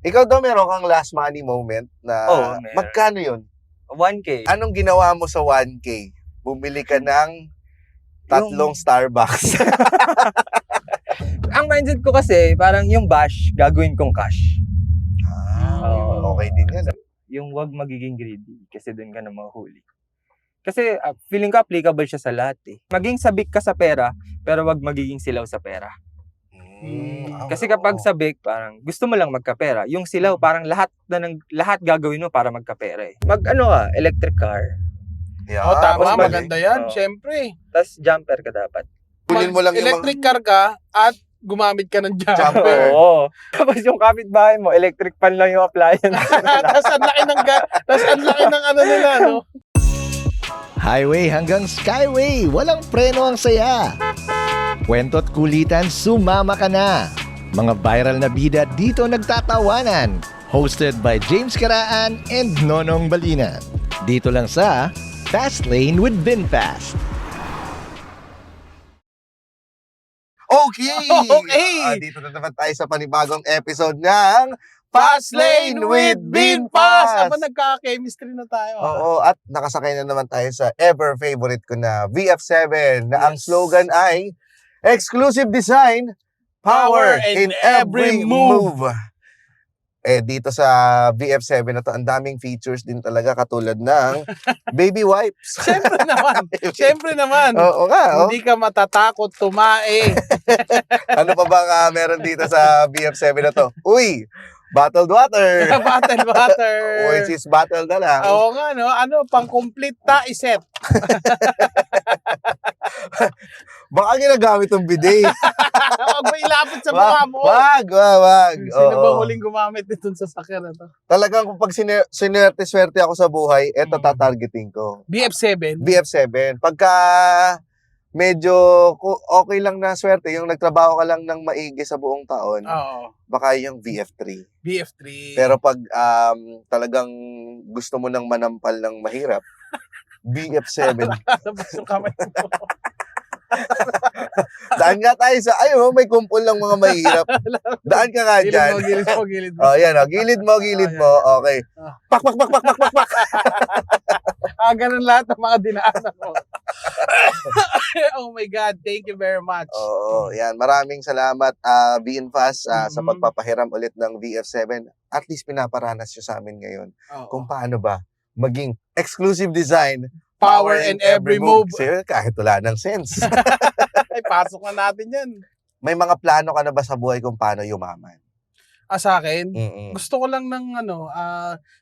Ikaw daw meron kang last money moment na Oo, meron. magkano yun? 1K. Anong ginawa mo sa 1K? Bumili ka ng tatlong Starbucks. Ang mindset ko kasi, parang yung bash, gagawin kong cash. Okay din yan. Yung wag magiging greedy kasi doon ka na mahuhuli. Kasi feeling ko applicable siya sa lahat eh. Maging sabik ka sa pera, pero wag magiging silaw sa pera. Kasi kapag sabik, parang gusto mo lang magkapera. Yung silaw, parang lahat gagawin mo para magkapera eh. Electric car. Yeah, Tama, mas maganda yan, Oo. syempre. Tapos jumper ka dapat. Kunin mo lang yung Electric car ka at gumamit ka ng jumper. Jumper. Oo. Tapos yung kapitbahay mo, electric pan lang yung appliance. Tapos ang laki ng ano nila, no? Highway hanggang Skyway, walang preno ang saya. Kwento at kulitan, sumama ka na. Mga viral na bida dito nagtatawanan. Hosted by James Karaan and Nonong Balinan. Dito lang sa Fast Lane with VinFast. Okay! Dito na naman tayo sa panibagong episode ng Fast Lane with VinFast! Aba, nagka-chemistry na tayo. Oo, at nakasakay na naman tayo sa ever favorite ko na VF7 na ang Yes. slogan ay Exclusive Design, Power in Every Move. Dito sa VF7 na to, ang daming features din talaga katulad ng baby wipes. Siyempre naman. Oo nga, oh. Hindi ka matatakot tumae. Ano pa bang meron dito sa VF7 na to? Uy, bottled water. Bottled water. Which is bottled na lang. Oo nga, no? Pang-complete set. Baka ginagamit ng bidet. Huwag mo ilapit sa mukha mo. Wag. Sino ba Oo. huling gumamit nito sa sakyan na to? Talagang kapag sinwerte-swerte ako sa buhay, eto tatargeting ko. BF7. BF7. Pagka medyo okay lang na swerte, yung nagtrabaho ka lang ng maigi sa buong taon, Oo. baka yung VF3. BF3. Pero pag talagang gusto mo nang manampal ng mahirap, BF7. Labas yung kamay mo. Daan nga tayo sa, may kumpol ng mga mahirap. Daan ka nga dyan. Gilid mo. Oh, yan, gilid mo. Okay. Pak. Ganun lahat ng mga dinaanan mo. Oh my God, thank you very much. Oo, yan. Maraming salamat, VinFast, sa pagpapahiram ulit ng VF7. At least pinaparanas nyo sa amin ngayon kung paano ba maging exclusive design, Power in every move. Kasi kahit wala ng sense. Ay, pasok na natin yan. May mga plano ka na ba sa buhay kung paano yumaman? Sa akin, Mm-mm. gusto ko lang ng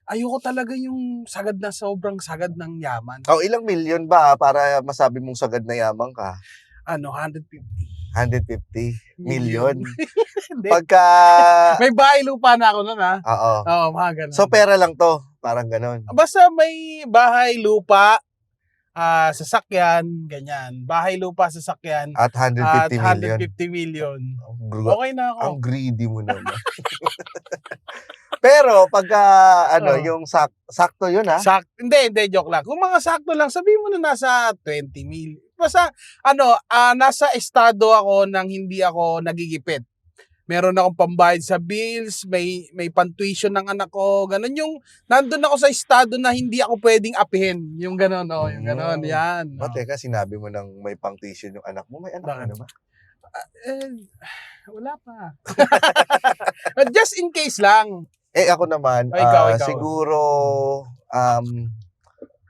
ayoko talaga yung sobrang sagad ng yaman. Ilang milyon ba para masabi mong sagad na yaman ka? 150 150 million. Hindi. Pagka... May bahay lupa na ako nun, ha? Oo. Oo, mga ganun. So, pera lang to. Parang ganun. Basta may bahay, lupa, sasakyan, ganyan. Bahay, lupa, sasakyan, At 150 at million. 150 million. Ang Okay na ako. Ang greedy mo naman. Pero pagka yung sakto yun ha. Hindi, joke lang. Kung mga sakto lang, sabihin mo na nasa 20 mil. Basta, nasa estado ako nang hindi ako nagigipit. Meron akong pambayad sa bills, may pan-tuition ng anak ko, ganun yung, nandun ako sa estado na hindi ako pwedeng apihin. Yung ganun, yung ganun, yan. Teka, sinabi mo nang may pang-tuition yung anak mo. May anak ka na ba? Wala pa. Just in case lang. Ako naman, Ikaw. siguro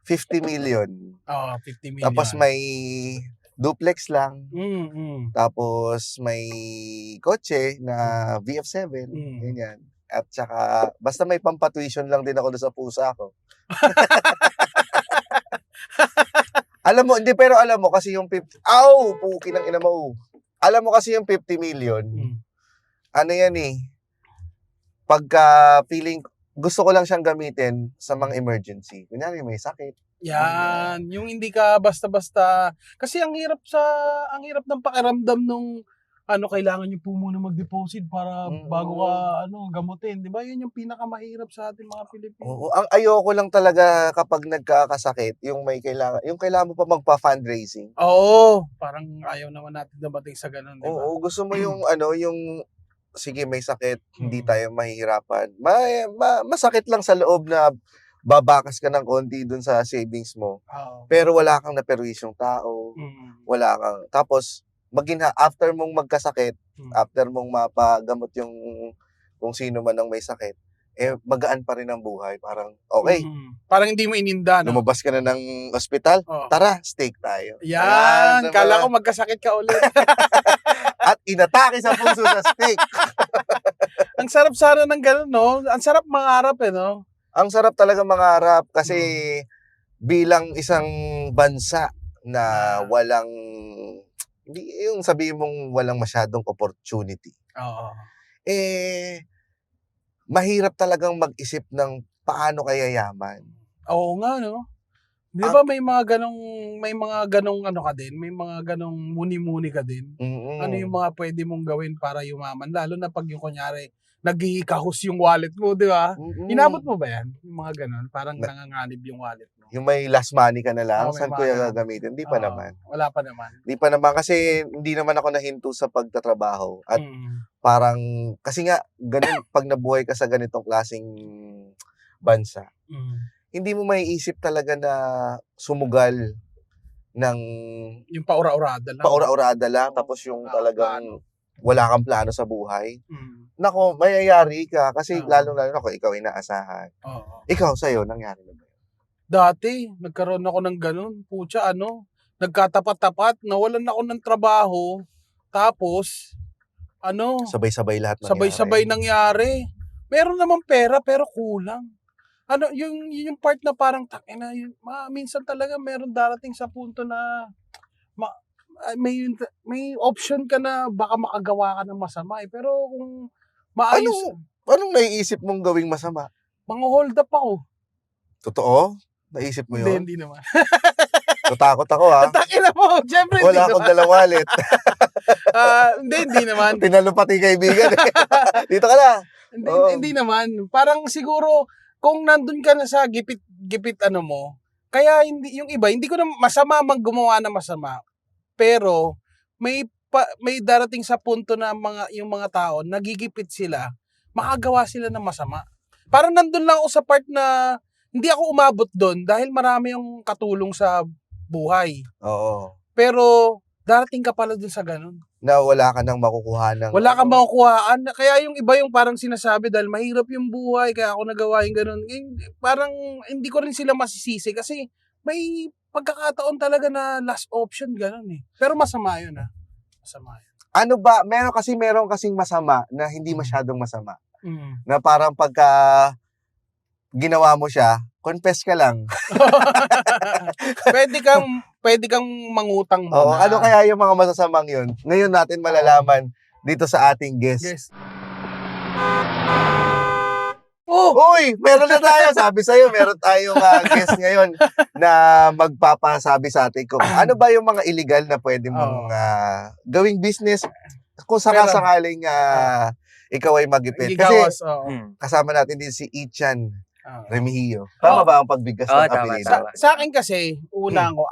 50 million. 50 million. Tapos may duplex lang. Tapos may kotse na VF7. Ganyan. At saka, basta may pampatuition lang din ako doon sa pusa ko. Alam mo kasi yung 50... Puki ng ina mo. Alam mo kasi yung 50 million, ano yan eh, pagka feeling, gusto ko lang siyang gamitin sa mga emergency. Kunyari may sakit. Yan, yung hindi ka basta-basta, kasi ang hirap ng pakiramdam nung kailangan niyo po muna mag-deposit para bago ka gamutin, 'di ba? Yun yung pinakamahirap sa ating mga Pilipino. Oo, ang ayoko lang talaga kapag nagkakasakit, yung kailangan mo pa magpa-fundraising. Oo, parang ayaw naman natin dumating sa ganun, 'di ba? Oo, gusto mo yung yung sige may sakit, hindi Mm. tayo mahihirapan. Masakit lang sa loob na babakas ka ng konti dun sa savings mo. Oo. Pero wala kang naperwisyong tao, Mm. wala kang tapos after mong magkasakit, Mm. after mong mapagamot yung kung sino man ang may sakit, magaan pa rin ang buhay. Parang, okay, Mm. Parang hindi mo ininda, no? lumabas ka na ng ospital, Oo. tara, steak tayo. Yan, diba? kala ko magkasakit ka ulit. At inatake sa puso sa steak. Ang sarap sana ng ganun, no? Ang sarap mangarap, no? Ang sarap talaga mangarap kasi bilang isang bansa na walang, hindi yung sabihin mong walang masyadong opportunity. Oo. Mahirap talagang mag-isip ng paano kaya yaman. Oo nga, no? Di ba may mga ganong ano ka din? May mga ganong muni-muni ka din? Mm-mm. Ano yung mga pwede mong gawin para yumaman? Lalo na pag yung kunyari, nagkikahos yung wallet mo, di ba? Mm-mm. Inabot mo ba yan? Yung mga ganon? Parang Na- nanganganib yung wallet mo. Yung may last money ka na lang, Oo, may saan mga ko yung ganun. gagamitin? Hindi pa Oo, naman. Wala pa naman. Hindi pa naman kasi hindi naman ako nahinto sa pagtatrabaho. At Mm. parang, kasi nga, ganun, pag nabuhay ka sa ganitong klaseng bansa, Mm. hindi mo maiisip talaga na sumugal ng Yung paura-urada lang. paura-urada lang, Oo, tapos yung wala kang talagang wala kang plano sa buhay. Mm. Nako, mayayari ka kasi Oo. lalong-lalo na kung ikaw inaasahan. Oo. Ikaw, sa'yo, nangyari na ba? Dati, nagkaroon ako ng ganun. Pucha, nagkatapat-tapat, nawalan ako ng trabaho. Tapos, Sabay-sabay lahat nangyari. sabay-sabay nangyari. Meron naman pera, pero kulang. Yung part na parang, minsan talaga meron darating sa punto na may option ka na baka makagawa ka ng masama eh. Pero kung maayos, Anong naiisip mong gawing masama? mga hold up ako. Totoo? Naisip mo yun? Hindi naman. Natakot ako ha. Takina mo, syempre Wala hindi akong naman. dalang wallet. Hindi naman. Tinalo pati kaibigan eh. Dito ka na. Hindi, Oo. hindi naman. Parang siguro, kung nandun ka na sa gipit mo, kaya yung iba, hindi ko na masama gumawa na masama. Pero, may darating sa punto na yung mga tao, nagigipit sila, makagawa sila ng masama. Parang nandun lang ako sa part na, hindi ako umabot doon dahil marami yung katulong sa buhay. Oo. Pero, darating ka pala dun sa ganun. Na wala ka nang makukuha ng... Wala kang makukuhaan. Kaya yung iba yung parang sinasabi dahil mahirap yung buhay, kaya ako nagawa yung ganun. Parang hindi ko rin sila masisisi kasi may pagkakataon talaga na last option ganun eh. Pero masama yun Masama yun. Ano ba? Meron kasing masama na hindi masyadong masama. Mm. Na parang pagka ginawa mo siya, confess ka lang. pwede kang mangutang Oo. muna. Ano kaya yung mga masasamang yun? Ngayon natin malalaman dito sa ating guest. Yes. Oh! Uy, meron na tayo. Sabi sa'yo, meron tayong guest ngayon na magpapasabi sa atin kung ano ba yung mga illegal na pwede mong gawing business kung sakasakaling ikaw ay magipit. Kasi kasama natin din si Ichan Remigio. Tama ba ang pagbigkas ng tama, apelido? tama. Sa akin kasi,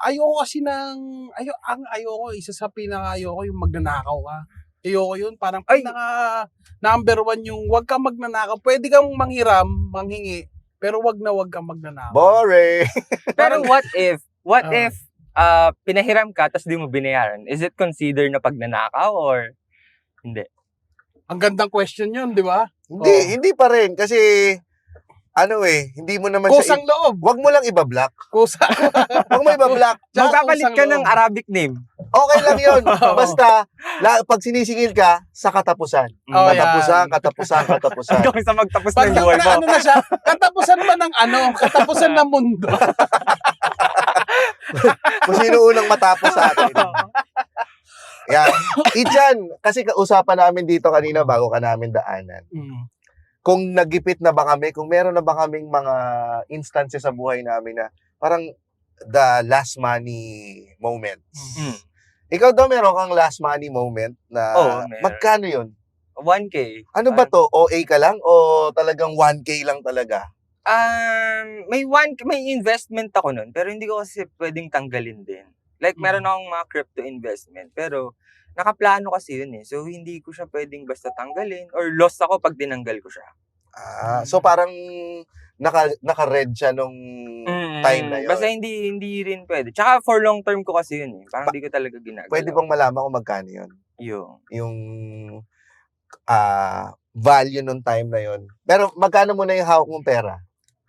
ayoko kasi ayoko, isa sa pinaka-ayoko yung magnanakaw ka. Ayoko yun, parang number one yung wag kang magnanakaw. Pwede kang manghingi, pero wag kang magnanakaw. Boring! Pero what if pinahiram ka tapos di mo binayaran? Is it considered na pagnanakaw or hindi? Ang gandang question yun, di ba? Hindi pa rin. Kasi, hindi mo naman Kusang loob. Wag mo lang ibablock. Kusang. Wag mo ibablock. Magpapalit ka ng Arabic name. Okay lang yun. Basta, pag sinisingil ka, sa katapusan. Oh, Katapusan. Hanggang sa magtapos Pag ng buhay mo. ano na siya, katapusan ba ng katapusan ng mundo. Kung sino unang matapos sa atin. Yan. Ichan, kasi usapan namin dito kanina bago ka namin daanan. Kung nagipit na ba kami, kung meron na ba kaming mga instances sa buhay namin na parang the last money moments. Ikaw daw meron kang last money moment na meron. magkano yun? 1K. Ano ba to? OA ka lang o talagang 1K lang talaga? May investment ako nun, pero hindi ko kasi pwedeng tanggalin din. Like, meron akong mga crypto investment. Pero, nakaplano kasi yun eh. So, hindi ko siya pwedeng basta tanggalin. Or lost ako pag tinanggal ko siya. So parang naka-red siya nung time na yun. Basta hindi rin pwede. Tsaka for long term ko kasi yun eh. Parang hindi ko talaga ginagawa. Pwede bang malaman kung magkano yun? Yung value nung time na yun. Pero magkano mo na yung hawak mong pera?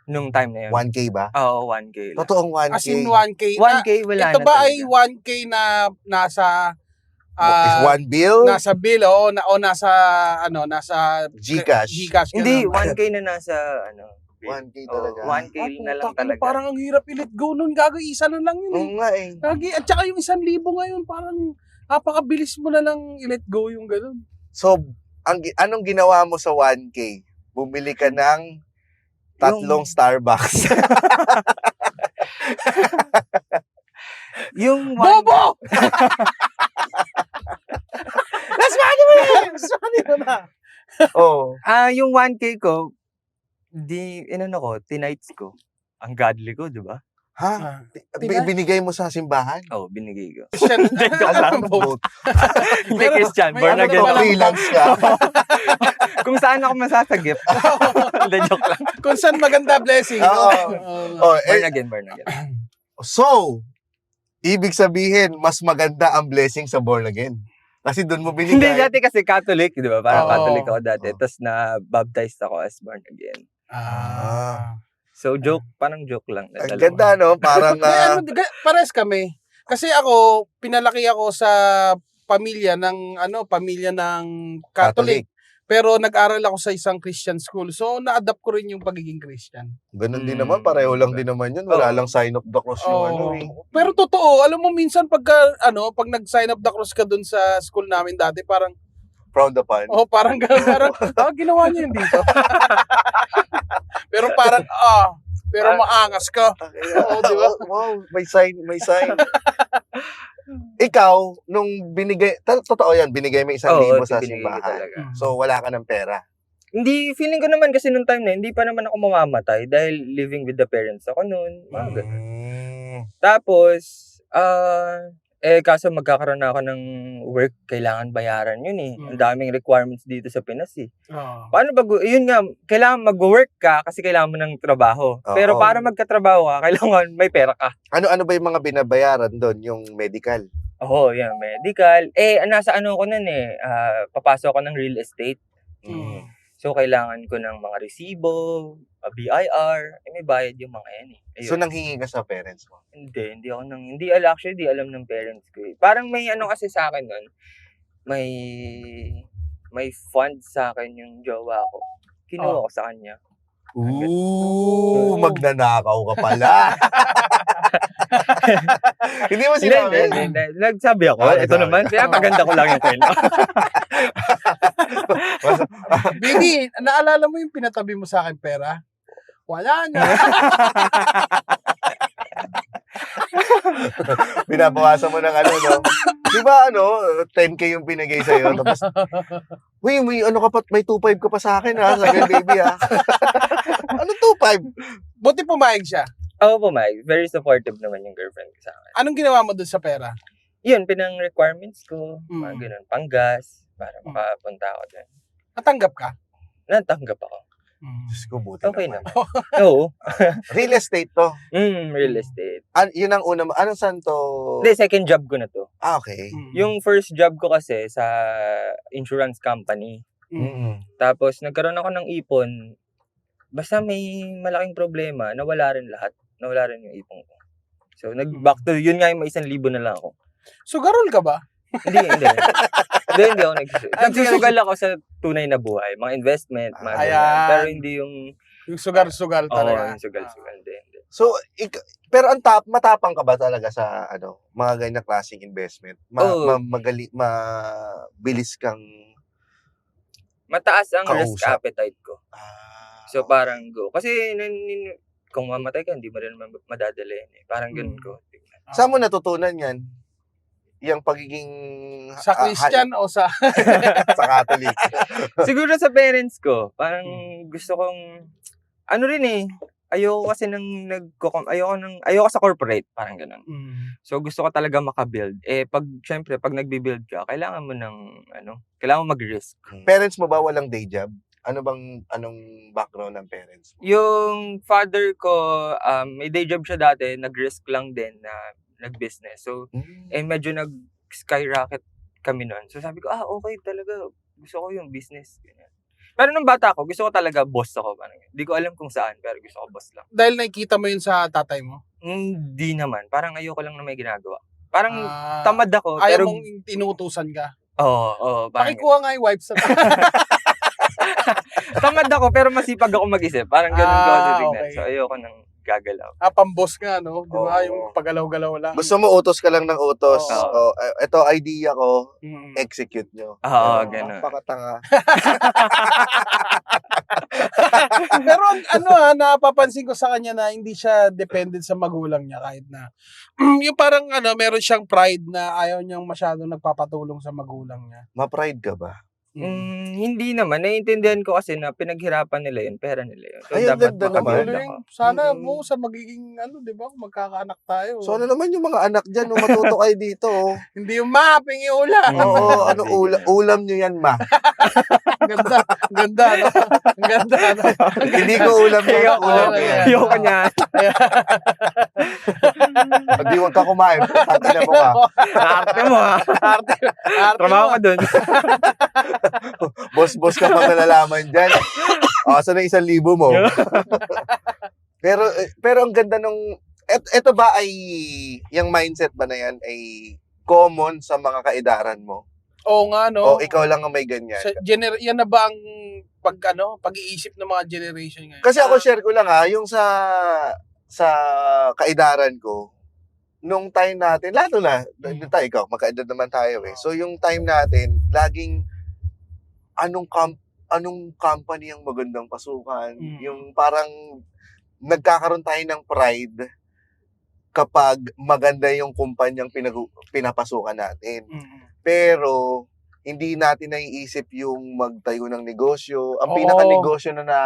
nung time na yun. 1K ba? Oo, 1K lang. Totoong 1K. As in 1K. 1K, wala Ito na ba talaga. ay 1K na nasa Is one bill? nasa bill o nasa Gcash. Gcash. Hindi, ganun. 1K na nasa, ano, bill. 1K talaga. 1K na lang Putang ina, talaga. Parang ang hirap i-let go nun. Gagawin, isa na lang yun. Oo nga eh. At saka yung 1,000 ngayon, parang napakabilis mo na lang i-let go yung ganun. So, anong ginawa mo sa 1K? Bumili ka ng tatlong Starbucks. Yung Bobo! Last money mo na! Last money mo na! Oh. Yung 1K ko, tinights ko. Ang godly ko, di ba? Ha? Diba? Binigay mo sa simbahan? Oo, binigay ko. Alam mo, Hindi Christian, born Ano again pala? ako. freelance ka. Kung saan ako masasagip. Hindi, joke lang. Kung saan maganda blessing. Oo. Oo. Oh, Born again. so, ibig sabihin, mas maganda ang blessing sa born again. Kasi doon mo Hindi, binigay. dati kasi Catholic, di ba? Parang Oo. Catholic ako dati. Oo. Tapos na-baptized ako as born again. So, parang joke lang. Na Ang dalawa. ganda, no? Parang, Pares kami. Kasi ako, pinalaki ako sa pamilya ng Catholic. Pero nag-aral ako sa isang Christian school. So, na-adapt ko rin yung pagiging Christian. ganun din naman. Pareho lang din naman yun. Wala lang sign of the cross yung ano eh. Pero totoo, alam mo minsan pag nag-sign up the cross ka dun sa school namin dati, parang Frowned upon. parang ginawa niyo yun dito. Pero parang pero maangas ka. Oo, di ba? Wow, may sign. Ikaw, nung binigay, totoo yan, binigay mo 1,000 sa binigay ko simbahan. talaga. So, wala ka ng pera. Hindi, feeling ko naman kasi nung time na, hindi pa naman ako mamamatay dahil living with the parents ako noon. Mga ganun. Tapos, kaso magkakaroon na ako ng work, kailangan bayaran yun eh. Ang daming requirements dito sa Pinas eh. Paano yun nga, kailangan mag-work ka kasi kailangan mo ng trabaho. Pero Oo. para magkatrabaho ka, kailangan may pera ka. Ano ba yung mga binabayaran doon? Yung medical? Oo, yan, medical. Nasa ko nun papasok ako ng real estate. So, kailangan ko ng mga resibo, BIR, may bayad yung mga yan eh. Ayun. So, nanghingi ka sa parents mo? Hindi alam ng parents ko eh. Parang may kasi sa akin nun, may fund sa akin yung jowa ko. Kinuha ko sa kanya. Magnanakaw ka pala. Hindi mo sinabi? Hindi. Nagsabi ako. Ito Nagsabi. naman, pinapaganda ko lang yung kwento. Baby, naalala mo yung pinatabi mo sa akin pera? Wala na. Binabawasan mo ng no? Di ba 10K yung pinagay sa'yo. Tapos, may 2.5 ka pa sa akin ha. Sabi baby ha. Ano 2.5? Buti pumayag siya. Oo po, Mike. Very supportive naman yung girlfriend ko sa akin. Anong ginawa mo dun sa pera? Yun, pinang requirements ko. Mga Mm. ganun. Panggas. Para makapunta ako dun. Natanggap ka? Natanggap ako. Diyos ko, buti Okay naman. naman. Oo. Real estate to. Real estate. Yun ang una. Anong saan to? Hindi, second job ko na to. Okay. Yung first job ko kasi sa insurance company. Tapos nagkaroon ako ng ipon. Basta may malaking problema, nawala rin lahat. Nawala rin yung ipon ko. So nag-back to, yun nga yung may 1,000 na lang ako. Sugarol ka ba? Hindi ako nagsusugal. Nagsusugal ako sa tunay na buhay. Mga investment, mga ganyan. Ayan. Pero hindi yung... Yung sugar-sugal Oo, talaga. yung sugal-sugal. Hindi. So, pero matapang ka ba talaga sa mga ganyang klaseng investment? Oo. Mabilis kang Mataas ang risk Kausap. appetite ko. So parang go. Kasi kung mamatay ka, hindi mo rin madadala yun eh. Parang ganun ko. Saan mo natutunan yan? Yung pagiging Sa Christian o sa... sa Catholic. Siguro sa parents ko, parang gusto kong, rin eh, ayoko kasi ayoko sa corporate, parang gano'n. So gusto ko talaga maka-build. Syempre pag nagbi-build ka, kailangan mo kailangan mo mag-risk. Parents mo ba walang day job? Anong background ng parents mo? Yung father ko, may day job siya dati, nag-risk lang din na nag-business. So, medyo nag-skyrocket kami nun. So sabi ko, okay talaga, gusto ko yung business. Ganyan. Pero nung bata ko, gusto ko talaga boss ako. Hindi ko alam kung saan, pero gusto ko boss lang. Dahil nakikita mo yun sa tatay mo? Hindi naman. Parang ayoko lang na may ginagawa. Parang Ah, tamad ako. ayaw Pero, mong tinutusan ka? Oo. Parang, Pakikuha nga yung wife sa tamad ako, pero masipag ako mag-isip. Parang ganun ko kasi tignan. Okay. So, ayoko nang gagalaw. pamboss nga, no? Di ba? Oo. Yung pagalaw-galaw lang. Gusto mo utos ka lang ng utos. Oo. Ito idea ko, Mm. execute nyo. Oo, ganun. Napakatanga. Pero napapansin ko sa kanya na hindi siya dependent sa magulang niya kahit na yung parang meron siyang pride na ayaw niyang masyadong nagpapatulong sa magulang niya. Ma-pride ka ba? Hindi naman. Naiintindihan ko kasi na pinaghirapan nila yun, pera nila yun. So, Ay, ang dapat ganda naman. makabuild ako. Galing. Sana Mm. mo sa magiging di ba, kung magkakaanak tayo. So ano naman yung mga anak dyan, matuto kayo dito. Oh. Hindi yung maping yung ulam. Oo, ulam nyo yan, ma. Ganda, ganda, no? Ang ganda, no? Hindi ko ulam yan, ulam ko yan. Ayoko niya. Pag di huwag ka kumain, tatina mo ka. Arte mo ha. Arte Trabaho mo. ka dun. Boss ka pa malalaman dyan. Saan na 1,000 mo? pero ang ganda nung, eto ba ay, yung mindset ba na yan ay common sa mga kaedaran mo? Oo nga, no? O ikaw lang ang may ganyan? Yan na ba ang pag-iisip ng mga generation ngayon? Kasi ako share ko lang yung sa kaedaran ko, nung time natin, lahat na, tayo ikaw, magkaedad naman tayo eh. So yung time natin, laging anong company ang magandang pasukan. Yung parang nagkakaroon tayo ng pride kapag maganda yung kumpanyang pinapasukan natin. Pero hindi natin naiisip yung magtayo ng negosyo. Ang pinaka-negosyo na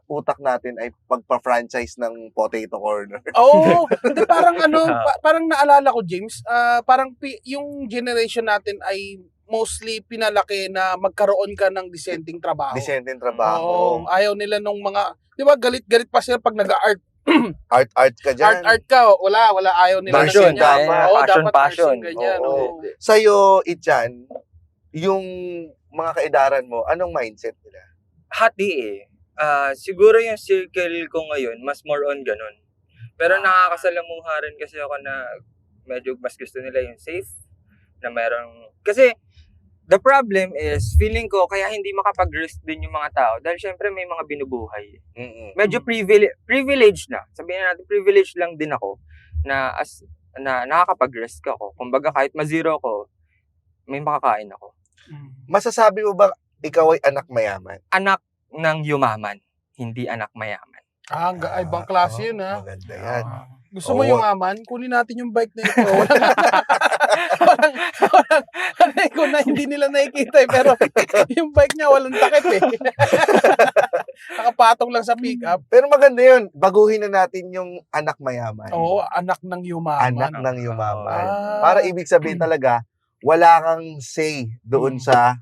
utak natin ay pagpa-franchise ng Potato Corner. Oo, parang parang naalala ko, James, parang yung generation natin ay mostly pinalaki na magkaroon ka ng dissenting trabaho. Disenteng Oo, trabaho. ayaw nila nung mga, di ba, galit-galit pa sila pag nag-art. Art ka dyan. Art ka, wala, ayaw nila Passion, ng ganyan. dapat. Oo, Passion, dapat passion. ganyan. Oo. Oo. Sa'yo, Itchan, yung mga kaedaran mo, anong mindset nila? Hati eh. Siguro yung circle ko ngayon, mas more on ganun. Pero nakakasalamuha rin kasi ako na medyo mas gusto nila yung safe, na merong... Kasi, the problem is, feeling ko, kaya hindi makapag-risk din yung mga tao dahil syempre may mga binubuhay. Medyo privileged na. Sabihin natin, privileged lang din ako na nakakapag-risk ako. Kumbaga, kahit ma-zero ko, may makakain ako. Masasabi mo ba ikaw ay anak mayaman? Anak ng yumaman, hindi anak mayaman. Ibang klase yun, ha? Maganda yan. Gusto mo Oo. yung aman? Kunin natin yung bike na ito. Kung na hindi nila nakikita eh, pero yung bike niya walang takip eh. Nakapatong lang sa pick-up. Pero maganda yun. Baguhin na natin yung anak mayaman. Oo, anak ng yumaman. Anak ng yumaman. Ah. Para ibig sabihin talaga, wala kang say doon sa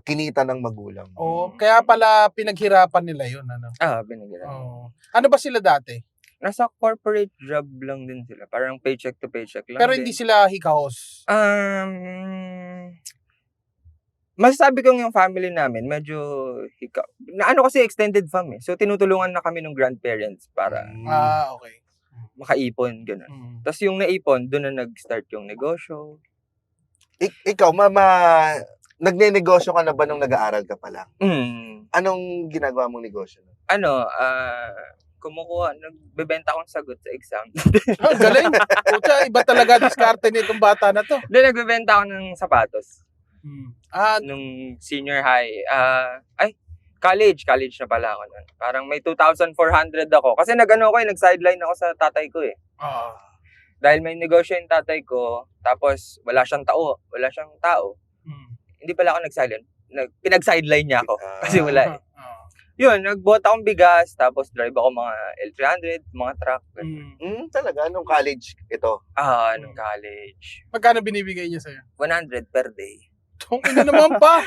kinita ng magulang. Oo, kaya pala pinaghirapan nila yun. Binigyan. Oo. Ano ba sila dati? Nasa corporate job lang din sila. Parang paycheck to paycheck lang Pero din. hindi sila hikahos. Masasabi kong yung family namin, medyo kasi extended fam eh. So, tinutulungan na kami ng grandparents para Okay. makaipon, gano'n. Tapos yung naipon, doon na nag-start yung negosyo. Ikaw, nagne-negosyo ka na ba nung nag-aaral ka pa lang? Anong ginagawa mong negosyo? Nagbebenta akong sagot sa exam. Galing. Pucha, iba talaga diskarte nitong bata na to. Then, nagbebenta ako ng sapatos. Ah, Nung senior high. College na pala ako nun. Parang may 2,400 ako. Kasi nag-sideline ako sa tatay ko eh. Dahil may negosyo yung tatay ko, tapos wala siyang tao. Hindi pala ako nag-sideline. Pinag-sideline niya ako. Kasi wala eh. Yun, nagbota akong bigas, tapos drive ako mga L300, mga truck. Talaga, nung college ito. Nung college. Magkano binibigay niya sa'yo? 100 per day. Tong ina naman pa.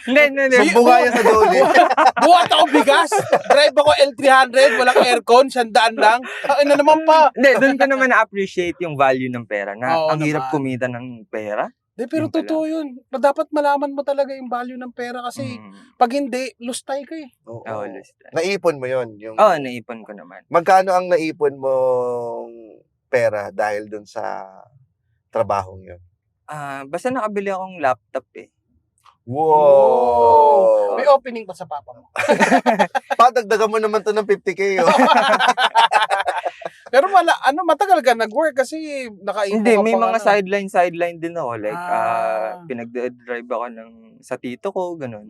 Hindi. Sumbuga yan sa dole. Buhat ako bigas. Drive ako L300, walang aircon, 100 lang. Ang ina naman pa. Hindi, doon ko naman na-appreciate yung value ng pera na Oo ang hirap naman. kumita ng pera. Pero Yun pala. totoo yun. Dapat malaman mo talaga yung value ng pera kasi pag hindi, lustay ka eh. Oo. Listen. Naipon mo yon yung Naipon ko naman. Magkano ang naipon mong pera dahil dun sa trabahong yun? Basta nakabili akong laptop eh. Wow! May opening pa sa papa mo. Padagdagan mo naman to ng 50K. Oh. Pero matagal ka nag-work kasi nakaipo Hindi, ka may pa mga nga. sideline din ako. Like, Ah. pinag-drive ako sa tito ko, ganun.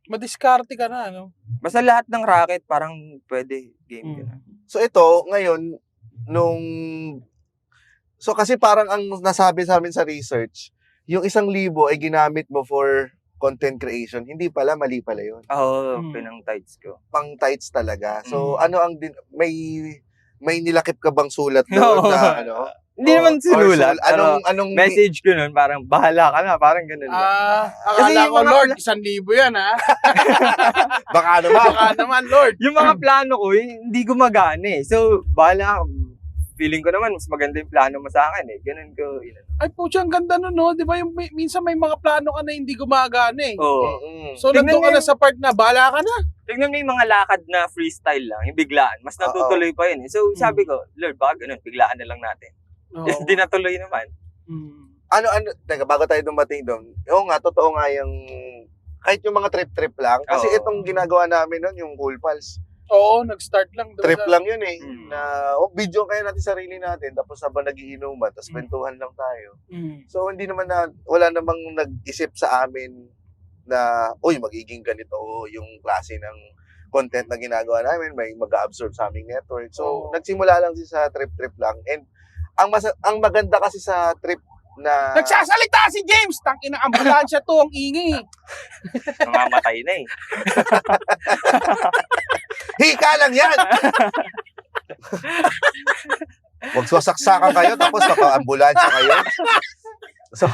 Madiskarte ka na, ano? Basta lahat ng racket, parang pwede game ganun. So ito, ngayon, So kasi parang ang nasabi sa amin sa research, yung 1,000 ay ginamit mo for content creation. Hindi pala, mali pala yun. Pinang tights ko. Pang tights talaga. So ano ang may nilakip ka bang sulat doon na ano? Hindi naman sinulat. Anong Message ko nun, parang bahala ka na, parang ganun lang. Kasi Akala yung ko, mga Lord, 1,000 yan, ha? baka naman. Baka naman, Lord. Yung mga plano ko, hindi gumagana eh. So, bahala. Feeling ko naman, mas maganda yung plano mo sa akin eh. Ganun ko. Ay, pucha, ang ganda nun, no? Di ba yung minsan may mga plano ka na hindi gumagana eh. Oo. So, Tingnan nandun ka mo na sa part na, bahala ka na. Tignan mo yung mga lakad na freestyle lang, yung biglaan. Mas natutuloy pa yun eh. So, sabi ko, Lord, baka ganun, biglaan na lang natin. Hindi natuloy naman. Teka, bago tayo dumating doon. Oo nga, totoo nga yung kahit yung mga trip-trip lang. Kasi Oo. itong ginagawa namin nun, yung Cool Pals. Oo, nag-start lang. doon Trip sa- lang yun eh. Mm. Na, video kaya natin sarili natin. Tapos habang nagiinuman, tapos kwentuhan lang tayo. So, wala namang nag-isip sa amin na, uy, magiging ganito yung klase ng content na ginagawa namin. May mag-absorb sa aming network. So, Oo. nagsimula lang siya sa trip-trip lang. And, ang maganda kasi sa trip na... Nagsasalita si James! Tangina, ambulansya to, ang ingay. Namamatay na eh. Hika lang yan! Huwag sasaksakan kayo, tapos naka-ambulansya kayo. So,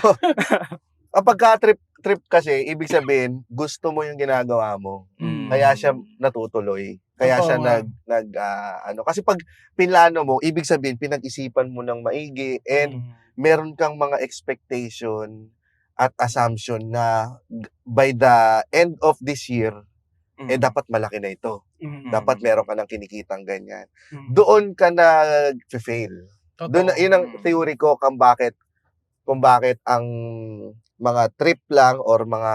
kapag trip kasi, ibig sabihin, gusto mo yung ginagawa mo. Kaya siya natutuloy. Kaya Totoo siya nga. kasi pag pinlano mo, ibig sabihin, pinag-isipan mo ng maigi and meron kang mga expectation at assumption na by the end of this year, dapat malaki na ito. Dapat meron ka ng kinikitang ganyan. Doon ka nag-fail. Doon, yun ang theory ko kung bakit ang mga trip lang or mga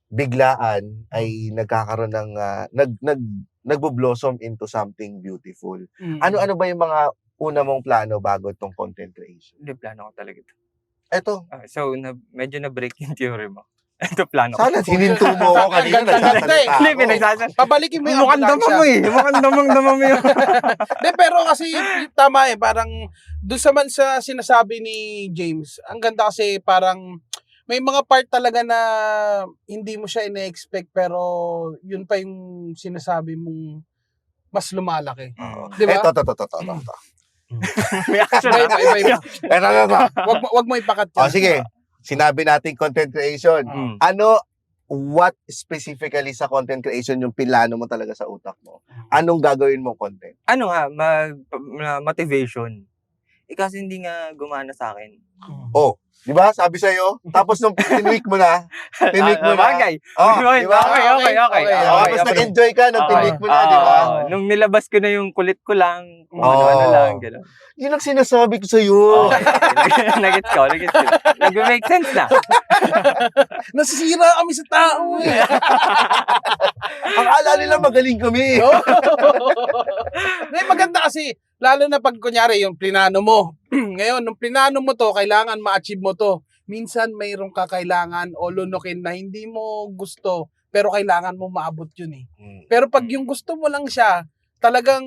biglaan ay nagkakaroon ng nagbo-blossom into something beautiful. Ano ba yung mga una mong plano bago itong content creation? Hindi, plano ko talaga ito. Ito. So, medyo na-break yung theory mo. Ito, plano ko. Sana hininto mo ako kanina. Ganda eh. Hindi, Nagsasalita ako. pinagsasan. Pabalikin mo yung Mukhang ambulansya. damang mo eh. Mukhang damang mo yun. De, pero kasi tama eh, parang doon sa sinasabi ni James, ang ganda kasi parang may mga part talaga na hindi mo siya ina-expect pero yun pa yung sinasabi mong mas lumalaki. Oo. Di ba? Ito. May action Iba. Ito. Wag mo ipakat O sige, sinabi natin content creation. What specifically sa content creation yung pilano mo talaga sa utak mo? Anong gagawin mo content? Ano nga, motivation. Kasi hindi nga gumana sa akin. Di ba? Sabi sa'yo. Tapos nung tinweak mo na. Bagay. Oh, di ba? Okay. Tapos nag-enjoy ka nung tinweak mo na, di ba? Nung nilabas ko na yung kulit ko lang, kung ano Oo. lang, gano'n. Yun ang sinasabi ko sa'yo. Okay. Nagets ko. Nag-make sense na. Nasisira kami sa tao eh. Ang ala nila magaling kami. Maganda kasi, lalo na pag kunyari yung plinano mo. Ngayon, nung plinano mo to, kailangan ma-achieve mo to. Minsan mayroong kakailangan o lunukin na hindi mo gusto, pero kailangan mo maabot yun eh. Pero pag yung gusto mo lang siya, talagang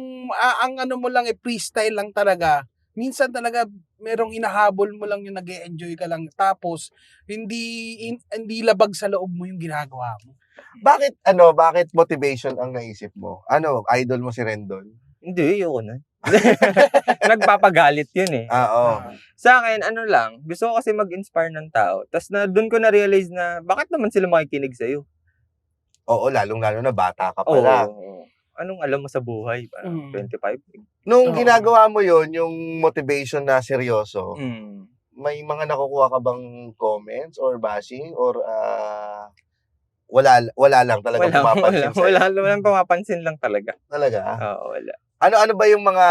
ang ano mo lang freestyle lang talaga. Minsan talaga merong inahabol mo lang yung nag-e-enjoy ka lang. Tapos hindi labag sa loob mo yung ginagawa mo. Bakit motivation ang naisip mo? Ano, idol mo si Rendon? Hindi, ayoko na. Nagpapagalit yun eh. Oo. Sa akin, ano lang, gusto ko kasi mag-inspire ng tao. Tapos doon ko na-realize na bakit naman sila makikinig sa'yo? Oo, lalong-lalo na bata ka pa Oo. lang. Anong alam mo sa buhay? Parang 25? Nung Oo. ginagawa mo yon yung motivation na seryoso, Mm. may mga nakukuha ka bang comments or bashing or wala lang talaga pumapansin sa'yo? Walang pumapansin lang talaga. Talaga? Oo, wala. Ano ba yung mga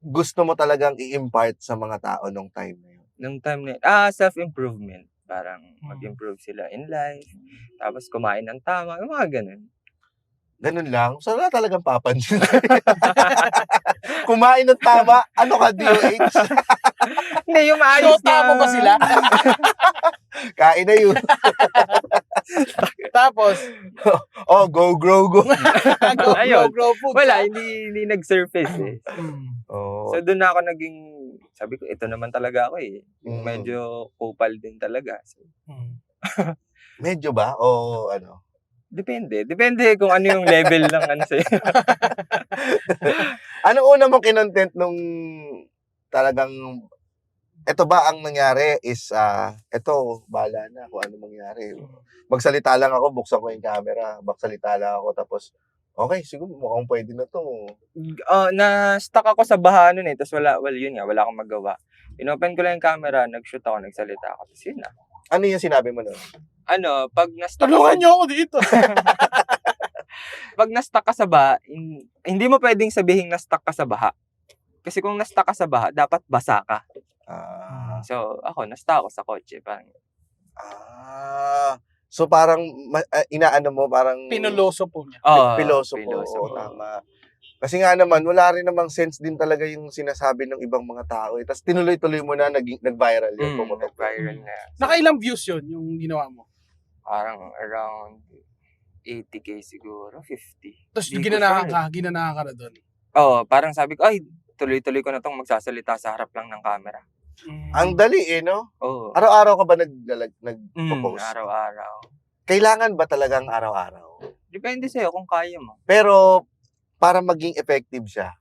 gusto mo talagang i-impart sa mga tao nung time na yun? Nung time na yun, self-improvement. Parang mag-improve sila in life. Tapos kumain ng tama. Yung mga ganun. Ganun lang? So, wala talagang papansin. Kumain ng tama, ano ka, DOH? Hindi, yung maayos So, tama ba sila? Kain na yun. Tapos, Oh, go, grow, go. Ayun. grow food. Wala, hindi nag-surface eh. Oh, So, doon na ako naging, sabi ko, ito naman talaga ako eh. Mm. Medyo kupal din talaga. So, medyo ba? O ano? depende. Depende kung ano yung level ng ano sa'yo. Anong una mong kinontent nung talagang eto ba ang nangyari is eto, bahala na kung ano mangyari. Magsalita lang ako, buksan ko yung camera, magsalita lang ako, tapos okay, siguro mukhang pwede na to. Na-stuck ako sa baha nun eh. Tapos yun nga, wala akong magawa. Inopen ko lang yung camera, nag-shoot ako, nagsalita ako. Tapos yun na. Ano yung sinabi mo nun? Pag na-stuck Tulungan niyo ako dito. pag na-stuck ka sa baha, hindi mo pwedeng sabihin na-stuck ka sa baha. Kasi kung na-stuck ka sa baha, dapat basa ka. So, ako, na-stuck ako sa kotse. Parang, So parang inaano mo, parang Pinuloso po niya. piloso po. Oo, tama. Kasi nga naman, wala rin namang sense din talaga yung sinasabi ng ibang mga tao. Tapos tinuloy-tuloy mo na, nag-viral yun. Pumutok. nag-viral na. Nakailang views yun, yung ginawa mo? Parang around 80K siguro, 50. Tapos Di ko ginanahan sure. ka na doon. Oo, parang sabi ko, ay, tuloy-tuloy ko na tong magsasalita sa harap lang ng camera. Ang dali no? Oo. Araw-araw ka ba nag-post? Araw-araw. Kailangan ba talagang araw-araw? Depende sa'yo kung kaya mo. Pero para maging effective siya,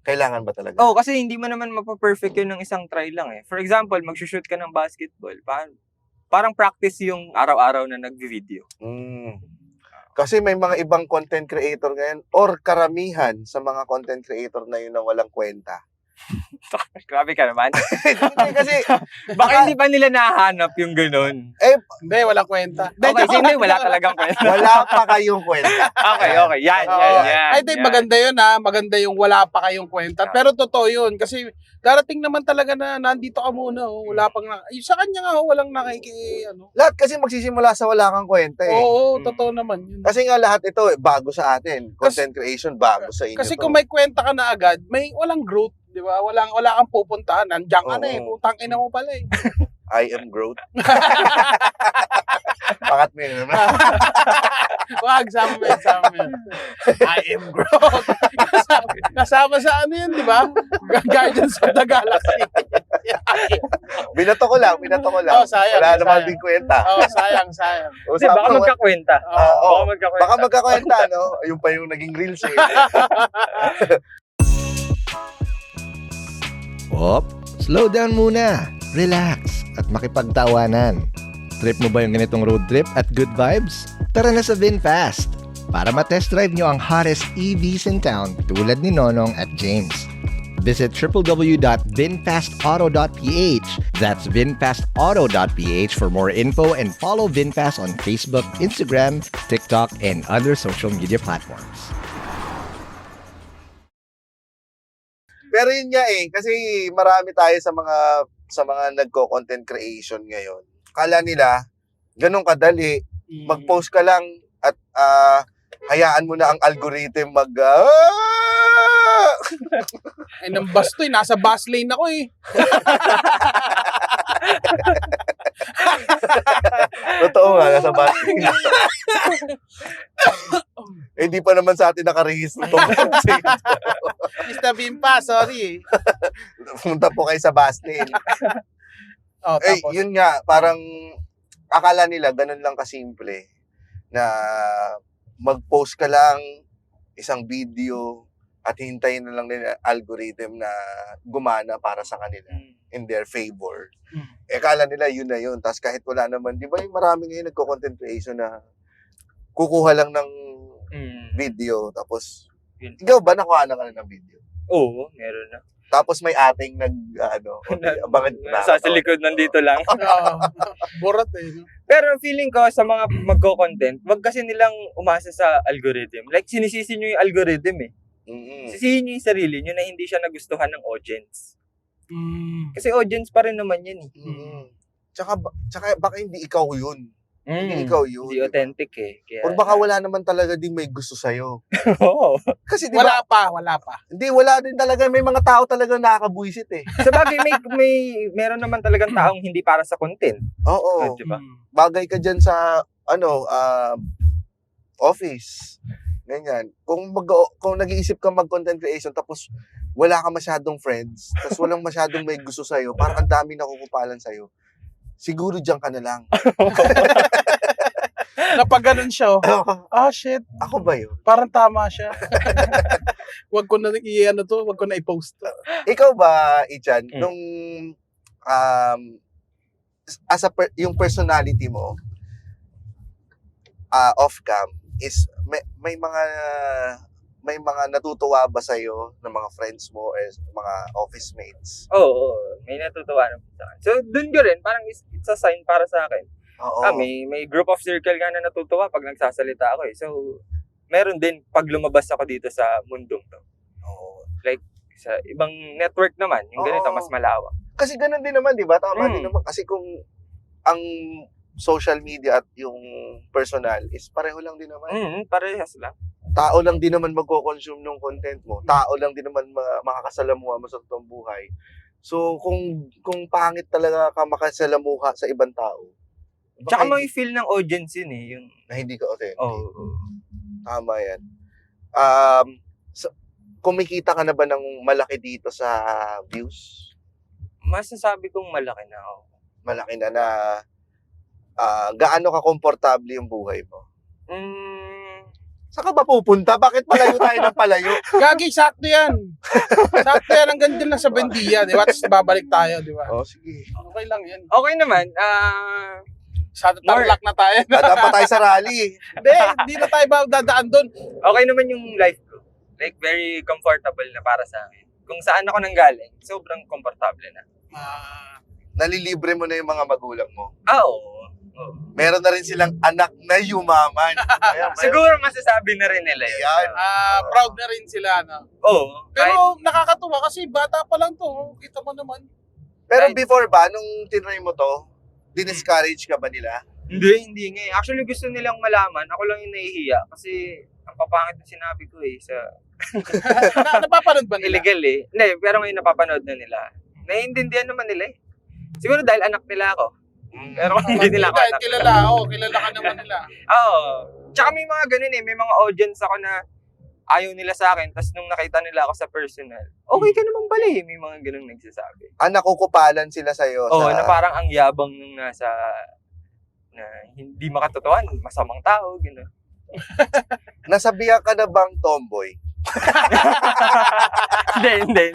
kailangan ba talaga? Oo, kasi hindi mo naman mapaperfect yun ng isang try lang eh. For example, mag-shoot ka ng basketball, parang practice yung araw-araw na nag-video. Kasi may mga ibang content creator ngayon or karamihan sa mga content creator na yun na walang kwenta. Grabe ka naman. Hindi, kasi Baka hindi pa nila nahanap yung ganun. Hindi, walang kwenta. Okay, so hindi, wala talagang kwenta. wala pa kayong kwenta. Okay. Yan. Ay, di, maganda yun ha. Maganda yung wala pa kayong kwenta. Pero totoo yun. Kasi darating naman talaga na nandito ka muna. Wala pang sa kanya nga, walang Lahat kasi magsisimula sa wala kang kwenta eh. Oo, totoo naman yun. Kasi nga lahat ito bago sa atin. Content creation bago sa inyo. Kasi to. kung may kwenta ka na agad, walang growth. Di ba? Wala kang pupuntahan. Nandiyan ka na eh. Oo. Putang ina mo pala eh. I am growth. Pakat mo yun. Wag, sama mo yun. I am growth. Kasama sa ano yun, di ba? Guardians of the Galaxy. Binato ko lang. Oh, sayang. Wala naman sayang. din kwenta. Oh, sayang. Hindi, baka magkakwenta. Oh. Baka magkakwenta, no? Yung pa yung naging reels eh. Op, slow down muna, relax, at makipagtawanan. Trip mo ba yung ganitong road trip at good vibes? Tara na sa VinFast para matest drive nyo ang hottest EVs in town tulad ni Nonong at James. Visit www.vinfastauto.ph. That's vinfastauto.ph for more info and follow VinFast on Facebook, Instagram, TikTok, and other social media platforms. Pero yun nga eh, kasi marami tayo sa mga nagko-content creation ngayon. Kala nila, ganun kadali, mag-post ka lang at hayaan mo na ang algorithm Ay, nang basto eh. Nasa bus lane ako eh. Totoo nga, nasa batin. Hindi pa naman sa atin nakarehistro itong content. Mr. Bimpa, sorry. Punta po kayo sa Baslin. Oh, tapos. Yun nga, parang akala nila ganun lang kasimple. na mag-post ka lang isang video at hintayin na lang nila algorithm na gumana para sa kanila in their favor. Kala nila yun na yun. Tapos kahit wala naman, di ba yung marami ngayon nagko-content creation na kukuha lang ng video. Tapos, Yun. ikaw ba nakuha na ka na ng video? Oo, meron na. Tapos may ating abangan ko na. Sa likod nandito lang. Borat eh. No? Pero feeling ko sa mga magko-content, wag kasi nilang umasa sa algorithm. Like, sinisisi nyo yung algorithm eh. Sisihin nyo yung sarili nyo na hindi siya nagustuhan ng audience. Kasi audience pa rin naman yan eh. Tsaka baka hindi ikaw yun. Hindi ikaw yun. Hindi authentic eh. Kaya, Or baka wala naman talaga din may gusto sa'yo. Oo. Kasi di ba? Wala pa. Hindi, wala din talaga. May mga tao talaga nakakabuisit eh. Sa bagay, meron naman talagang taong hindi para sa content. Oo. Diba? Bagay ka dyan sa, office. Ganyan. Kung nag-iisip ka mag-content creation tapos wala ka masyadong friends, tapos walang masyadong may gusto sa'yo, parang ang dami nakukupalan sa'yo, siguro dyan ka na lang. Napag ganun siya. Shit. Ako ba yun? Parang tama siya. Wag ko na wag ko na i-post. Ikaw ba, Ichan, nung yung personality mo off-cam is may mga natutuwa ba sa'yo ng mga friends mo or mga office mates? Oo, may natutuwa naman sa akin. So, dun ko rin, parang it's a sign para sa akin. Oo. May group of circle nga na natutuwa pag nagsasalita ako eh. So, meron din pag lumabas ako dito sa mundong to. Oo. Like, sa ibang network naman, yung ganito, Oo. mas malawak. Kasi ganun din naman, di ba? Tama din naman. Kasi kung ang social media at yung personal is pareho lang din naman. Parehas lang. Tao lang din naman magko-consume ng content mo. Tao lang din naman makakasalamuha mo sa totoong buhay. So, kung pangit talaga ka makasalamuha sa ibang tao, Tsaka may feel ng audience yun eh. Yung, na hindi ka authentic. Oo. Tama yan. Kumikita ka na ba ng malaki dito sa views? Masasabi kong malaki na ako. Malaki na gaano ka komportable yung buhay mo? Saan ka ba pupunta? Bakit palayo tayo ng palayo? Gagi, sakto yan. Sakto yan. Ang ganda lang sa Bendia, di ba? Tapos babalik tayo, di ba? Oh, sige. Okay lang yan. Okay naman. Sa Tarlac na tayo. Dapat tayo sa rally. Hindi na tayo ba dadaan doon? Okay naman yung life ko. Like, very comfortable na para sa akin. Kung saan ako nanggaling, sobrang komportable na. Nalilibre mo na yung mga magulang mo. Oo. Meron na rin silang anak na yumaman. Siguro masasabi na rin nila yun. Yan. Proud na rin sila, no? Oo. Pero nakakatuwa kasi bata pa lang to. Kita mo naman. Pero Kahit- before ba, nung tinry mo to, diniscourage ka ba nila? Hindi nga. Actually, gusto nilang malaman. Ako lang yung nahihiya. Kasi, ang papangit na sinabi ko eh. Sa Napapanood ba nila? illegal eh. Hindi, pero ngayon napapanood na nila. Naiintindihan naman nila eh. Siguro dahil anak nila ako. Pero hindi nila ako Dahil anak. kilala ako. Kilala ka naman nila. Oo. Tsaka may mga ganun eh. May mga audience ako na ayaw nila sa akin. Tapos nung nakita nila ako sa personal, okay ka naman pala eh. May mga ganun nagsasabi. Nakukupalan sila sa'yo Oo, sa... na parang ang yabang nung nasa na hindi makatotohan, masamang tao, gano'n. Nasabihan ka na bang tomboy? Hindi.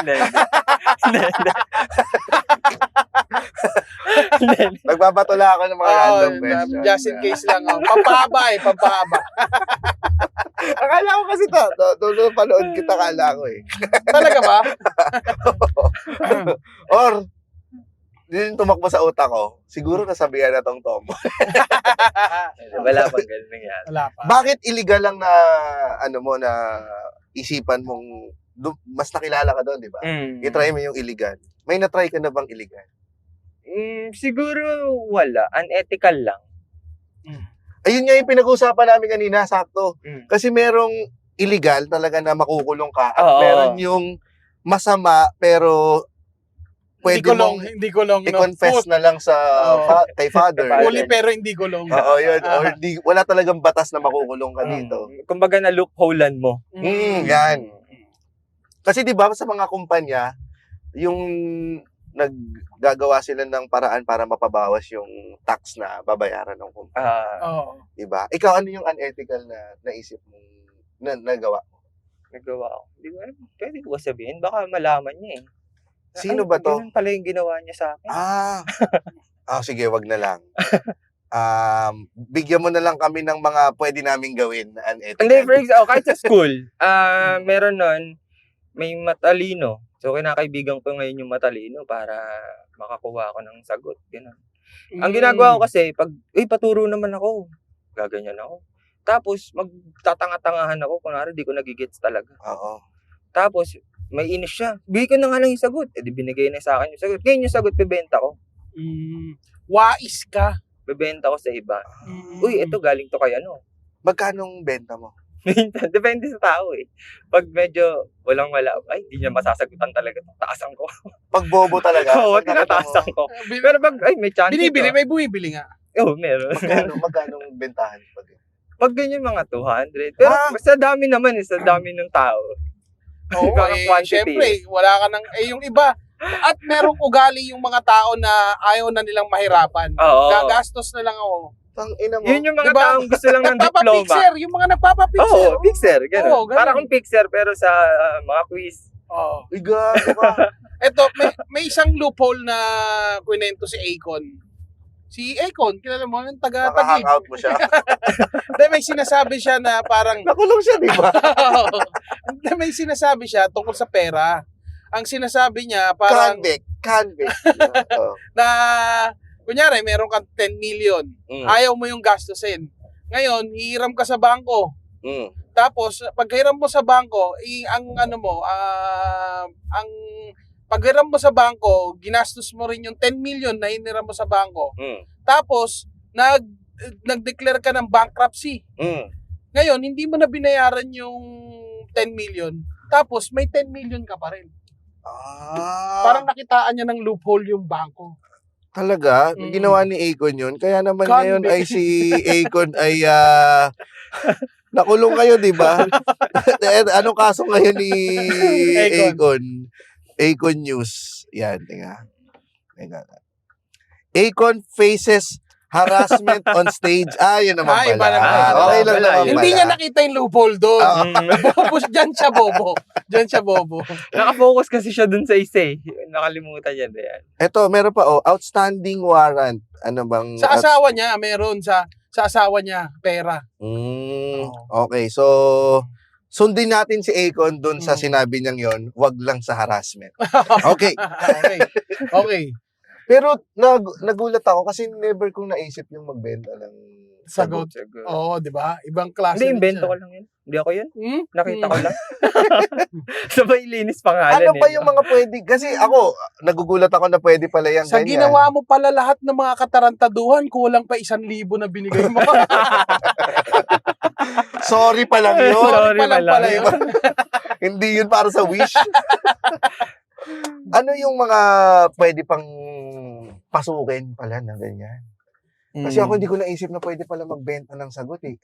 Nagbabatula ako ng mga random questions. Just in case lang. Pampahaba eh. Pampahaba. Akala ko kasi nung panood kita, akala ko eh. Talaga ba? Or, din tumakbo sa utak ko, siguro nasabihan na tong tomboy. Wala pang ganun nangyari. Wala pa. Bakit illegal lang na, na isipan mong, mas nakilala ka doon, di ba? I-try mo yung illegal. May na-try ka na bang illegal? Siguro wala. Unethical lang. Ayun nga yung pinag-uusapan namin kanina, sakto. Kasi merong illegal talaga na makukulong ka at Oo. meron yung masama pero pwede mong Hindi kulong. i-confess na lang sa kay father. Huli pero hindi kulong. Oo, yun. Or wala talagang batas na makukulong ka dito. Kumbaga na loopholean mo. Yan. Kasi 'di ba sa mga kumpanya, yung naggagawa sila ng paraan para mapabawas yung tax na babayaran ng kumpanya. Oo. Diba? Ikaw, ano yung unethical na naisip mong nagawa? Nagawa ko. Hindi ko alam. Pwede ko ba sabihin? Baka malaman niya eh. Sino ba to? Ganun pala yung ginawa niya sa akin. Sige, wag na lang. Bigyan mo na lang kami ng mga pwede naming gawin na unethical. Hindi, for example, kahit sa school, meron nun, may matalino. So, kinakaibigan ko ngayon yung matalino para makakuha ako ng sagot. Ganun. Ang ginagawa ko kasi, pag, paturo naman ako, gaganyan ako. Tapos, magtatanga-tangahan ako, kunwari, di ko nagigets talaga. Oo. Tapos, may inis siya. Bigay ko na nga lang yung sagot. Di binigay na sa akin yung sagot. Ngayon yung sagot, bebenta ko. Wais ka. Bebenta ko sa iba. Uy, ito galing to kay ano. Magkanong benta mo? Depende sa tao eh. Pag medyo walang-wala, ay, di niya masasagutan talaga. Taasan ko. Pag bobo talaga. Oo, pag nakita mo, tinataasan ko. Pero pag, ay, may chance Binibili, ito. may bumibili nga. Oo, meron. magkanong bentahan? Pag ganyan mga 200. Pero sa dami naman eh, sa dami ng tao. Oo, Parang quantity. syempre, wala ka ng, yung iba, at merong ugali yung mga tao na ayaw na nilang mahirapan. Oo. Gagastos na lang ako. Tangina mo. Yun yung mga Diba? taong gusto lang ng diploma. Nagpapapixer, yung mga nagpapapixer. Oo, pixer. Ganun. Oo, ganun. Para kung pixer pero sa mga quiz. Oo. Gago ka. Ito, may isang loophole na kwento si Akon. Si Akon, kilala mo, yung taga-Taguig. Maka-hangout mo siya. Dahil may sinasabi siya na parang, Nakulong siya, di ba? may sinasabi siya tungkol sa pera. Ang sinasabi niya, parang, Convict. Oo. na, kunyari, meron kang 10 million. Ayaw mo yung gastusin. Ngayon, hihiram ka sa bangko. Tapos, pag hiram mo sa bangko, ang paghiram mo sa bangko, ginastos mo rin yung 10 million na hiniram mo sa bangko. Tapos, nag-declare ka ng bankruptcy. Ngayon, hindi mo na binayaran yung 10 million. Tapos, may 10 million ka pa rin. Parang nakitaan niya ng loophole yung bangko. Talaga? Ginawa ni Akon yun? Kaya naman ngayon ay si Akon ay nakulong kayo, di ba? Anong kaso ngayon ni Akon? Akon News. Yan, tinga. Akon faces harassment on stage. Yun naman pala. Iba naman. Okay lang naman pala. Hindi niya nakita yung loophole doon. Bobo, dyan siya bobo. Nakafocus kasi siya dun sa isa eh. Nakalimutan niya na yan. Ito, meron pa, outstanding warrant. Ano bang... Sa asawa niya, meron sa asawa niya, pera. Okay, so... Sundin natin si Akon dun sa sinabi niyang yon, wag lang sa harassment. Okay. Okay. Pero nagulat ako kasi never kong naisip yung magbenta ng Sagot. Oo, di ba? Ibang klase. Hindi, invento ko lang yun. Hindi ako yun. Nakita ko lang. Sabay linis pangalan. Ano pa yung mga pwede? Kasi ako, nagugulat ako na pwede pala yung Sa ganyan. ginawa mo pala lahat ng mga katarantaduhan, kulang pa 1,000 na binigay mo. Sorry pa lang yun. Sorry pa lang pala yun. Hindi yun para sa wish. Ano yung mga pwede pang pasukin pala na ganyan? Kasi ako hindi ko naisip na pwede pala magbenta ng sagot eh.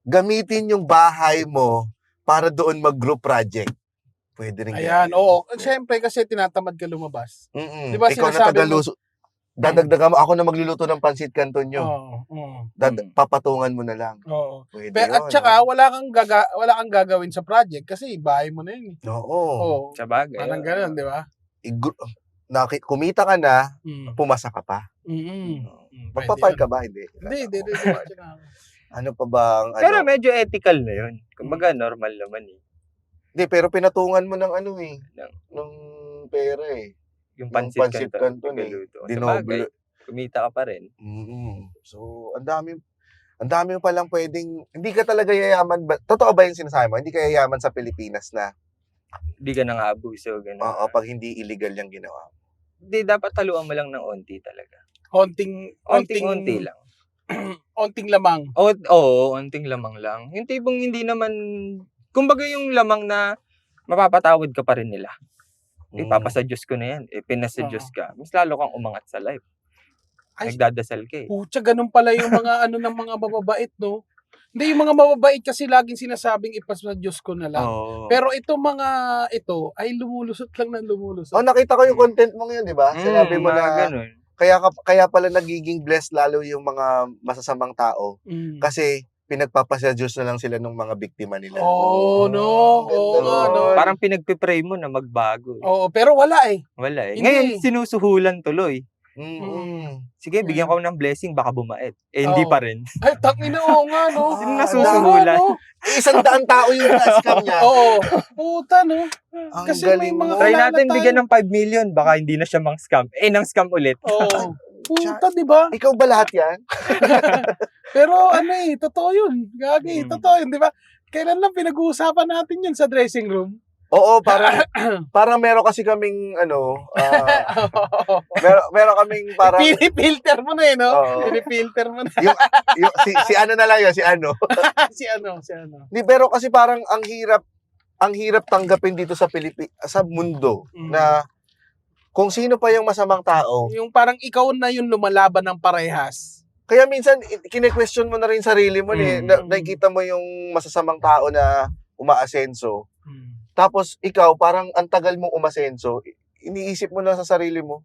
Gamitin yung bahay mo para doon mag-group project. Pwede rin Ayan, ganyan. oo. Siyempre kasi tinatamad ka lumabas. Di Diba ikaw na sinasabi tagaluso. Dadagdagan mo, ako na magluluto ng pansit canton nyo. Oo. Papatungan mo na lang. Oo. Pwede At yun, saka wala kang gagawin sa project kasi bahay mo na yun. Oo. Oo. Sa bagay. Parang gano'n, di ba? Kumita ka na, pumasa ka pa. Magpa-file ka ba? Hindi. Hindi. Ano pa bang ano? Pero medyo ethical na yun. Kumbaga, normal naman eh. Hindi, pero pinatungan mo ng ano eh. Ng pera eh. Yung Yung pansit canton canton. eh. Sa Dinoble. bagay, kumita ka pa rin. So, ang dami mo palang pwedeng, hindi ka talaga yayaman ba? Totoo ba yung sinasabi mo? Hindi ka yayaman sa Pilipinas na, Hindi ka nang abuso. pag hindi illegal yung ginawa. Hindi, dapat taluan mo lang ng onti talaga. Onting lang. onting lamang. Oo, onting lamang lang. Yung tipong hindi naman, kumbaga yung lamang na mapapatawad ka pa rin nila. Ipapasa Diyos ko na yan. Pinasa Diyos ka. Mas lalo kang umangat sa life. Ay, Nagdadasal ka eh. Pucha, ganun pala yung mga ng mga mababait, no? Hindi, yung mga mababait kasi laging sinasabing ipasa Diyos ko na lang. Oo. Pero ito ay lumulusot lang ng lumulusot. Oh, nakita ko yung content mo ngayon, di ba? Sinabi mo mga na ganun. kaya pala nagiging blessed lalo yung mga masasamang tao Mm. kasi pinagpapasya Diyos na lang sila ng mga biktima nila. Oo, no. Oo nga, no. Parang pinagpipray mo na magbago. Oo, pero wala eh. Wala eh. Hindi. Ngayon, sinusuhulan tuloy. Mm. Sige, bigyan ko ng blessing, baka bumait. Hindi Oo. pa rin. Ay, tangina, oo nga, no. Sino Ah, nasusuhulan? Oo, no? 100 tao yung na-scam niya. Oo. Puta, no. Ang Kasi may galing mga mo. Try Wala natin na tayo. bigyan ng 5 million, baka hindi na siya mang-scam. Nang scam ulit. Oo. Puta, di ba? Ikaw ba lahat yan? Pero totoo yun. Gagi, Mm. totoo yun, di ba? Kailan lang pinag-uusapan natin yun sa dressing room? Oo, parang meron kasi kaming meron kaming parang Pinipilter mo na eh, no? Oo. Pinipilter mo na. yung, si ano na lang yun, si ano. si ano. Di, pero kasi parang ang hirap tanggapin dito sa sa mundo Mm. na kung sino pa yung masamang tao. Yung parang ikaw na yung lumalaban ng parehas. Kaya minsan kine-question mo na rin sarili mo eh. Nakikita mo yung masasamang tao na umaasenso. Tapos ikaw parang ang tagal mong umasenso. Iniisip mo na sa sarili mo,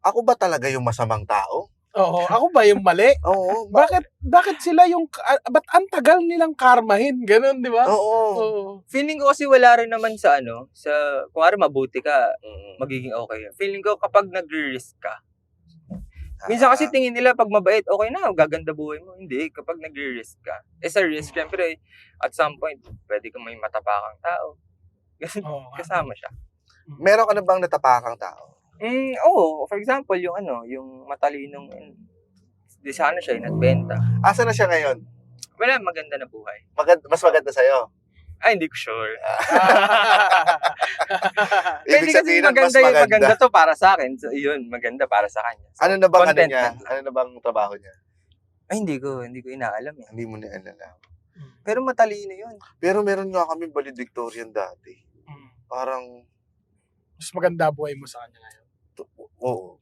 ako ba talaga yung masamang tao? Oo, ako ba yung mali? Oo. Bakit sila yung ba't ang tagal nilang karmahin? Ganun, di ba? Oo. Oo. Feeling ko kasi wala rin naman sa kung ari mabuti ka, magiging okay. Feeling ko kapag nagre-risk ka. Minsan kasi tingin nila pag mabait, okay na, gaganda buhay mo. Hindi, kapag nagre-risk ka. Sa risk, syempre, at some point, pwede kang may matapakang tao. Oo. Kasama siya. Meron ka na bang natapakang tao? Oo, for example, yung matalinong, di sana siya, nagbenta. Asa na siya ngayon? Wala, maganda na buhay. Mas maganda sa'yo. Ay, hindi ko sure. Ibig sabihin ng mas maganda maganda. to para sa akin. So, yun, maganda para sa kanya. So, Ano na bang content niya? na. Ano na bang trabaho niya? Ay, hindi ko inaalam eh. Hindi mo na alala. Pero matalino yun. Pero meron nga kami valedictorian dati. Parang, Mas maganda buhay mo sa kanya ngayon. oo.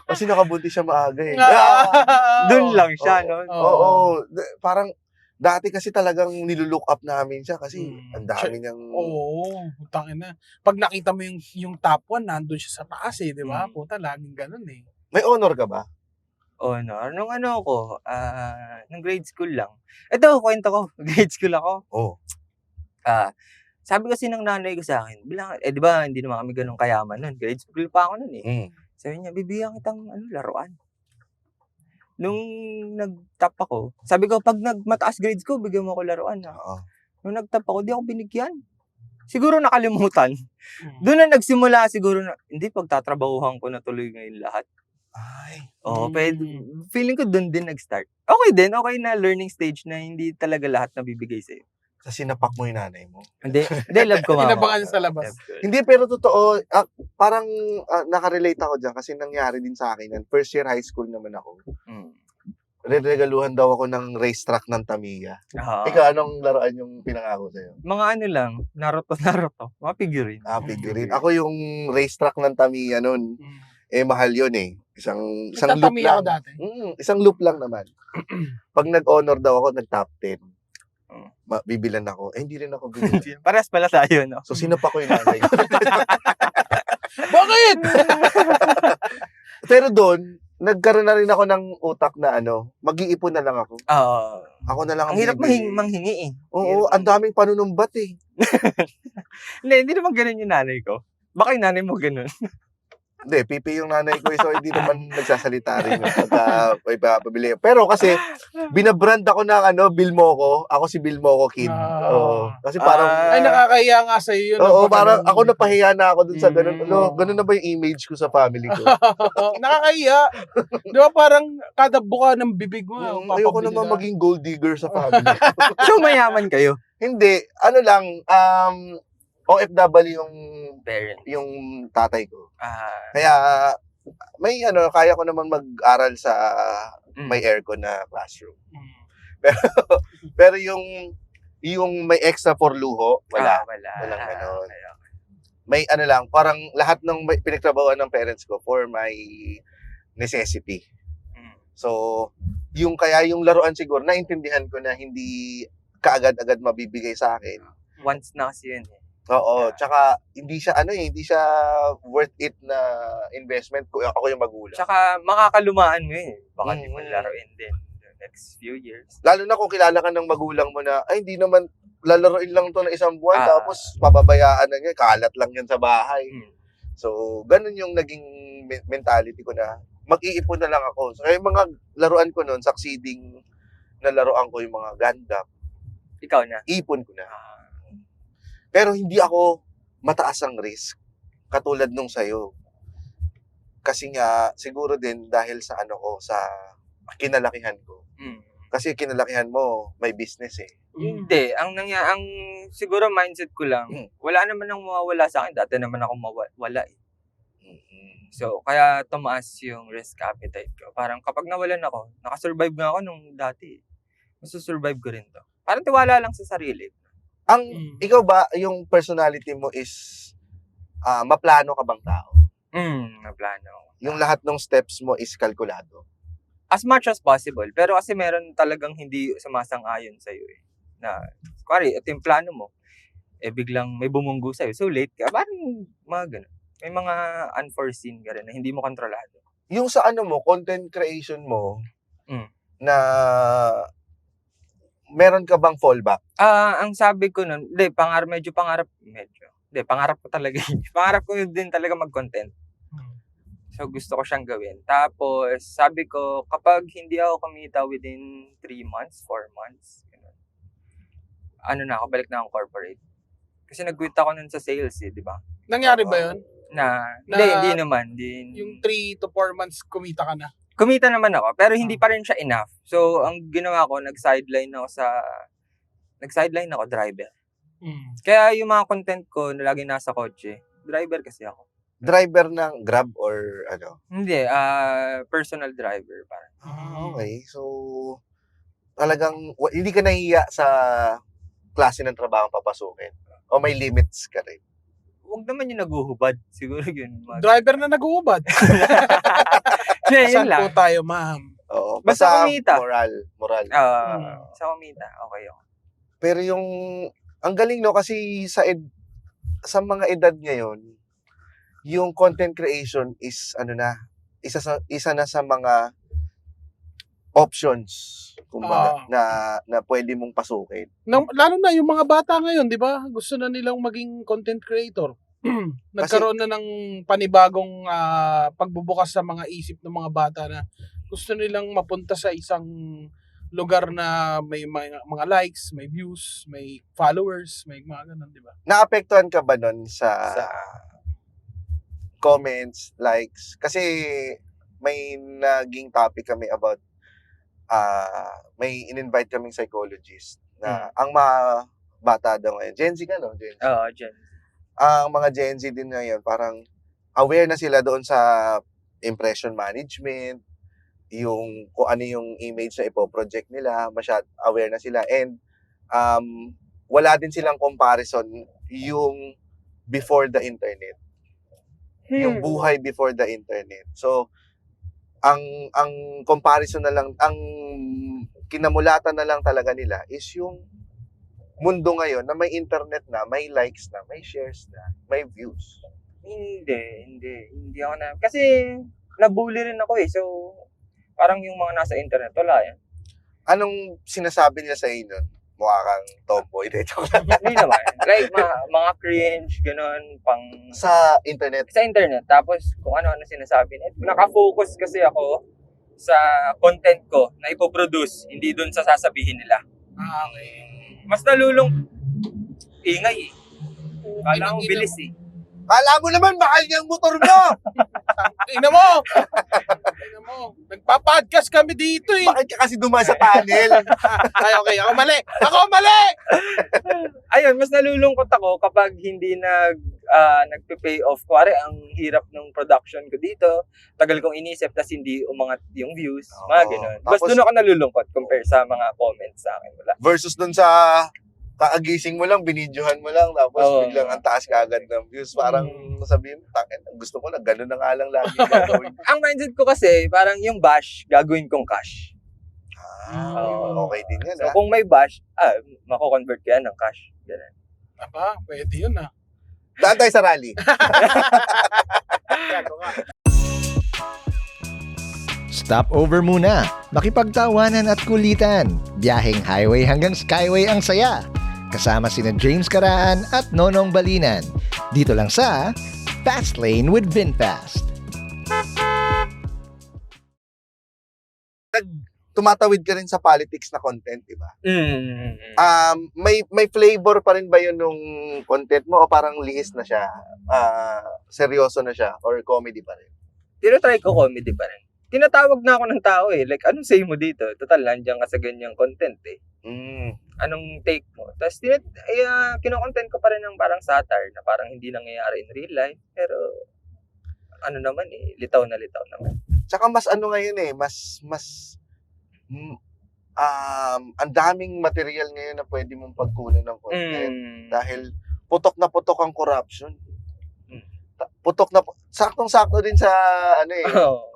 Kasi nakabuntis siya maaga eh. Doon lang siya, Oo. no? Oo. Parang, dati kasi talagang nilulook up namin siya kasi ang dami niyang... Oo, putangin na. Pag nakita mo yung top 1, nandun siya sa taas eh, di ba? Mm. Puta, laging ganun eh. May honor ka ba? Honor. Nung nung grade school lang. Ito, kwento ko. Grade school ako. Oo. Sabi kasi ng nanay ko sa akin, di ba, hindi naman kami ganun kayaman nun. Grade school pa ako nun eh. Mm. Sabi niya, bibigyan kitang laruan. Nung nag-top ako, sabi ko, pag nagmataas grades ko, bigyan mo ako laruan. Ha? Oo. Nung nag-top ako, di ako binigyan. Siguro nakalimutan. Doon na nagsimula siguro na, hindi, pagtatrabahuhan ko na tuloy ngayon lahat. Ay. Oo, pwede. Feeling ko doon din nag-start. Okay na learning stage na hindi talaga lahat nabibigay sa'yo. Sa sinapak mo yung nanay mo. Hindi, love ko mama. Inabangan niya sa labas. Love ko. Hindi, pero totoo, parang nakarelate ako dyan kasi nangyari din sa akin yan. First year high school naman ako. Mm. Regaluhan daw ako ng racetrack ng Tamiya. Ah. Ikaw, anong laruan yung pinangako sa'yo? Mga lang, Naruto. Mga figurine. Figurine. Ako yung racetrack ng Tamiya nun. Mahal yun eh. Isang loop Nagtatami ako lang. dati. Isang loop lang naman. Pag nag-honor daw ako, nag-top 10. Mm. Bibilan ako. Hindi rin ako bibilan. Parehas pala tayo, no? So, sinapa ko yung nanay ko. Bakit? Pero doon, nagkaroon na rin ako ng utak na mag-iipon na lang ako. Ako na lang Ang hirap bibili. manghingi eh. Oo, ang daming panunumbat eh. Hindi naman ganun yung nanay ko. Baka yung nanay mo ganun. Hindi, pipi yung nanay ko, so hindi naman nagsasalita rin yung pagka may pabili. Pero kasi, binabrand ako ng Bill Moco. Ako si Bill Moco Kid. Oo. Kasi parang, Ay, nakakahiya nga sa'yo yun. oo, parang ako napahiya na ako dun sa ganun. Mm. Ganun na ba yung image ko sa family ko? Nakakahiya. Di ba parang kada buka ng bibig mo. Ayoko naman maging gold digger sa family. So, mayaman kayo. Hindi, OFW yung tatay ko. Kaya, kaya ko naman mag-aral sa may aircon na classroom. Pero yung may extra for luho, wala. Walang ganon. May parang lahat ng pinagtrabahoan ng parents ko for my necessity. Mm. So, yung laruan siguro, naintindihan ko na hindi kaagad-agad mabibigay sa akin. Once na kasi yun eh. Oo, Yeah. tsaka hindi siya worth it na investment kung ako yung magulang. Tsaka makakalumaan mo yun. Baka di mo Mm. laruin din the next few years. Lalo na kung kilala ka ng magulang mo na, ay, hindi naman, lalaroin lang to na isang buwan, Ah. tapos pababayaan na niya, kalat lang yan sa bahay. Mm. So, ganun yung naging mentality ko na, mag-iipon na lang ako. So, yung mga laruan ko noon, succeeding na laruan ko yung mga Gundam, Ikaw na. ipon ko na. Ah, Pero hindi ako mataas ang risk, katulad nung sa'yo. Kasi nga, siguro din dahil sa sa kinalakihan ko. mm. Kasi kinalakihan mo, may business eh. Hindi. Ang siguro mindset ko lang, Mm. wala naman ang mawawala sa akin. Dati naman ako mawala eh. Mm. So, kaya tumaas yung risk appetite ko. Parang kapag nawalan ako, nakasurvive nga ako nung dati. Masusurvive ko rin to. Parang tiwala lang sa sarili. Ikaw ba, yung personality mo is maplano ka bang tao? Na plano. Yung lahat ng steps mo is kalkulado? As much as possible. Pero kasi meron talagang hindi sumasang-ayon sa'yo eh. Na, kuwari, ito yung plano mo. Eh, biglang may bumunggo sa'yo. So, late ka. Parang mga ganun. May mga unforeseen ka rin na hindi mo kontrolado. Yung sa content creation mo, Mm. na meron ka bang fallback? Ang sabi ko nun, pangarap ko talaga. Pangarap ko din talaga mag-content. So, gusto ko siyang gawin. Tapos, sabi ko, kapag hindi ako kumita within 3 months, 4 months, ganun, balik na akong corporate. Kasi nag-quit ako nun sa sales di ba? Nangyari ba yun? Hindi naman. Yung 3 to 4 months kumita ka na? Kumita naman ako, pero hindi pa rin siya enough. So, ang ginawa ko, nag-sideline ako, driver. Kaya yung mga content ko na lagi nasa kotse, driver kasi ako. Driver ng Grab or Hindi, personal driver parang. Okay. So, talagang hindi ka nahiya sa klase ng trabaho papasukin? O may limits ka rin? Huwag naman yung naguhubad. Siguro yun. Driver na nag-uubad. Yun Saan lang. po tayo, ma'am? Oo. Basta kumita. Moral. Sa kumita, okay ako. Pero ang galing kasi sa mga edad ngayon, yung content creation is isa na sa mga options kumbaga na pwede mong pasukin. Lalo na yung mga bata ngayon, di ba? Gusto na nilang maging content creator. Nagkaroon na ng panibagong pagbubukas sa mga isip ng mga bata na gusto nilang mapunta sa isang lugar na may mga likes, may views, may followers, may mga ganun, di ba? Naapektuhan ka ba nun sa comments, likes? Kasi may naging topic kami about may in-invite kaming psychologist na ang mga bata daw ngayon, Gen Z ka, no? Gen Z. Oo, Jen. Ang mga Gen Z din ngayon, parang aware na sila doon sa impression management, yung kung ano yung image na ipoproject nila, aware na sila. And wala din silang comparison yung before the internet. Yung buhay before the internet. So, ang comparison na lang, ang kinamulatan na lang talaga nila is yung mundo ngayon na may internet na, may likes na, may shares na, may views. Hindi ako na. Kasi, nabully rin ako eh. So, parang yung mga nasa internet, wala yan. Anong sinasabi nila sa inyo? Mukha kang tomboy. Hindi naman. Like, mga cringe, ganun, Sa internet? Sa internet. Tapos, kung ano-ano sinasabi nila. Nakafocus kasi ako sa content ko na ipoproduce, hindi dun sa sasabihin nila. Okay. Mas ingay eh. Kala ko bilis eh. Kala mo naman, mahal niyang motor mo! Tingnan mo! Nagpa-podcast kami dito eh. Bakit ka kasi dumaan sa tunnel? Ay, okay. Ako mali! Ayun, mas nalulungkot ako kapag hindi nagpe-pay off. Kuwari, ang hirap ng production ko dito. Tagal kong inisip, tas hindi umangat yung views. Mga ganun. Basta doon ako nalulungkot compare sa mga comments sa akin. Wala. Versus dun sa kaagising mo lang, binidyohan mo lang, tapos Oo. biglang ang taas kaagad ng views. Parang sabihin mo, "Tangin, gusto ko lang, ganun na nga lang lagi gagawin." Ang mindset ko kasi, parang yung bash, gagawin kong cash. Okay din yan, So, kung may bash, mako-convert ka yan ng cash. Ganun. Aba, pwede yun ah. Daan tayo sa rally. Stop over muna, makipagtawanan at kulitan. Biyaheng highway hanggang skyway ang saya. Kasama sina James Karaan at Nonong Balinan. Dito lang sa Fast Lane with VinFast. Tumatawid ka rin sa politics na content, di ba? Mm. May flavor pa rin ba yun nung content mo o parang lihis na siya? Seryoso na siya or comedy pa rin? Tinatry ko comedy pa rin. Tinatawag na ako ng tao eh. Like, anong say mo dito? Total, nandiyan ka sa ganyang content eh. Anong take mo? Tapos, kinokontent ko pa rin ng parang satire na parang hindi nangyayari in real life. Pero, ano naman eh, litaw naman. Tsaka mas ano ngayon eh, ang daming material ngayon na pwede mong pagkunan ng content. Dahil putok na putok ang corruption. Saktong-sakto din sa ano eh.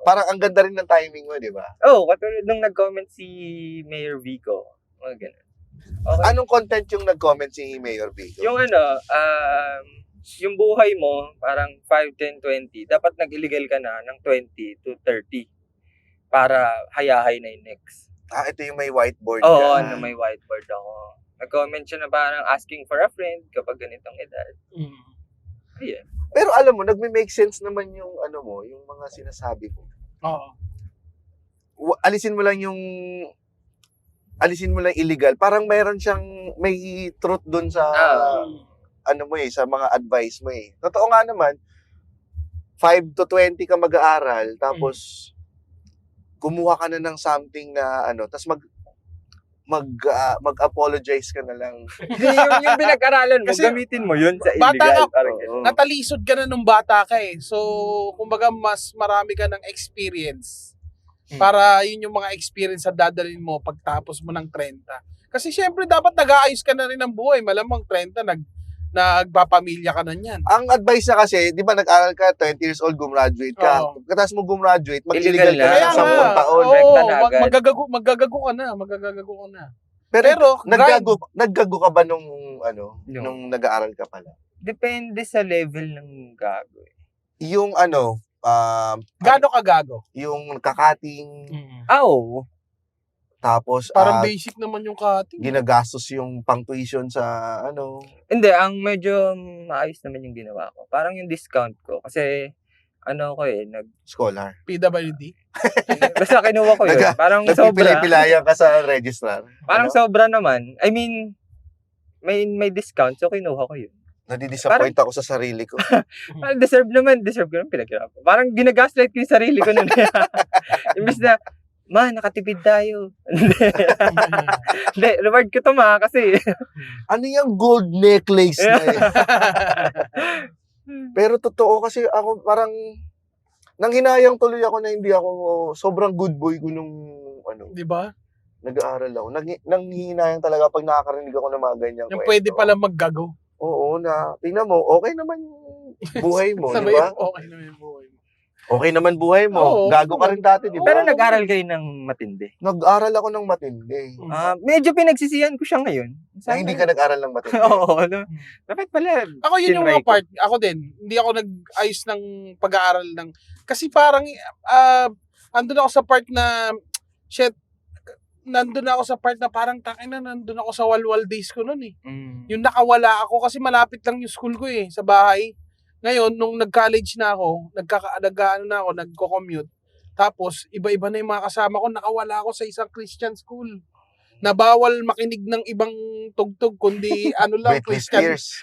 Parang ang ganda rin ng timing mo, di ba? Katulad nung nag-comment si Mayor Vico. Mga ganun. Okay. Anong content yung nag-comment si Mayor Vico? Yung yung buhay mo, parang 5, 10, 20, dapat nag-illegal ka na ng 20 to 30 para hayahay na yung next. Ito yung may whiteboard Oo, ka. may whiteboard ako. Nag-comment siya na parang asking for a friend kapag ganitong edad. Ayan. Pero alam mo, nagme-make sense naman yung ano mo, yung mga sinasabi mo. Oo. Alisin mo lang illegal. Parang mayroon siyang may truth doon sa ano mo sa mga advice mo eh. Totoo nga naman, 5 to 20 ka mag-aaral, tapos kumuha ka na ng something na tapos mag-apologize ka na lang. Hindi, yung pinag-aralan mo, Kasi gamitin mo yun sa bata illegal. ka, Parang ganun. natalisod ka na nung bata ka eh. So, kumbaga mas marami ka ng experience. Para yun yung mga experience na dadalhin mo pagtapos mo ng 30. Kasi syempre dapat nag-aayos ka na rin ng buhay. Malamang 30, nagpapamilya ka na niyan. Ang advice na kasi, di ba nag-aral ka, 20 years old, gumraduate ka. Oo. Pagkatapos mo gumraduate, Illegal mag-illegal ka na. na sa 10 taon. Correct Oo, ka na agad. magagago ka na. Magagago ka na. Pero grind. naggago ka ba nung nung nag-aaral ka pala? Depende sa level ng gago. Yung Gaano ka gago? yung kakating, Oo. tapos Parang basic naman yung cutting. ginagastos yung pang-tuition sa Hindi, ang medyo maayos naman yung ginawa ko. Parang yung discount ko. Kasi, scholar. PWD. basta kinuha ko yun. Parang sobra. Nagpipilay-pilayan ka sa registrar. Parang sobra naman. I mean, may discount, so kinuha ko yun. Nadidisappoint ako sa sarili ko. Parang deserve ko naman pinaghirapan ko. Parang ginagaslight ko yung sarili ko nun. Imbis na, nakatipid tayo. Hindi, reward ko to kasi. Ano yung gold necklace na yun? Pero totoo kasi ako parang nanghinayang tuloy ako na hindi ako sobrang good boy ko nung Di ba? nag-aaral ako. Nanghihinayang talaga pag nakakarinig ako ng mga ganyang Yung kwento. pwede pala maggago. Oo, tingnan mo, okay naman yung buhay mo, di Sabay, ba? okay naman yung buhay mo. Okay naman buhay mo. Oo, Gago ka rin dati, di ba? Pero nag-aral kayo ng matindi. Nag-aral ako ng matindi. Medyo pinagsisihan ko siya ngayon. Na hindi ka nag-aral ng matindi. Oo, dapat pala. Ako yun yung tinry mga ko. part. Ako din. Hindi ako nag-ayos ng pag-aaral ng... Kasi parang, andun ako sa part na, nandun ako sa part na parang nandun ako sa walwal days ko nun eh. Yung nakawala ako kasi malapit lang yung school ko eh, sa bahay. Ngayon, nung nag-college na ako, nagko-commute. Tapos, iba-iba na yung mga kasama ko, nakawala ako sa isang Christian school. Na bawal makinig ng ibang tugtog, kundi Britney Christian. Spears.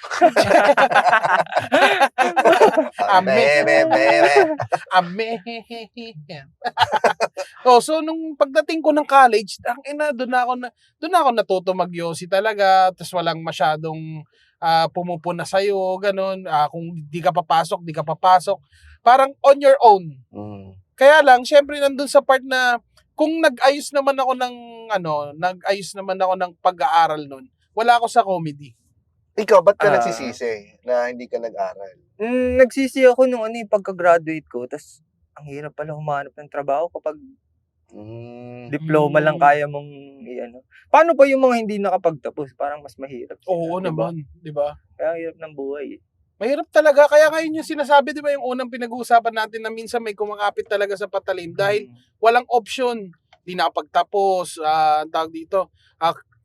Amen. Bebe. So nung pagdating ko ng college, doon ako natuto magyosi talaga, tapos walang masyadong pumupuna sa'yo, ganun. Kung di ka papasok. Parang on your own. Kaya lang, syempre nandun sa part na kung nag-ayos naman ako ng pag-aaral nun, wala ako sa comedy. Ikaw, ba't ka Ah. nagsisisi na hindi ka nag-aral? Nagsisi ako nung pagka-graduate ko, tas ang hirap pala humanap ng trabaho kapag diploma lang kaya mong i-ano. Paano pa yung mga hindi nakapagtapos? Parang mas mahirap sila, Oo di ba? naman, di ba? Kaya ang hirap ng buhay. Mahirap talaga. Kaya ngayon yung sinasabi, di ba, yung unang pinag-uusapan natin na minsan may kumakapit talaga sa patalim dahil walang option. Di nakapagtapos, ang tawag dito,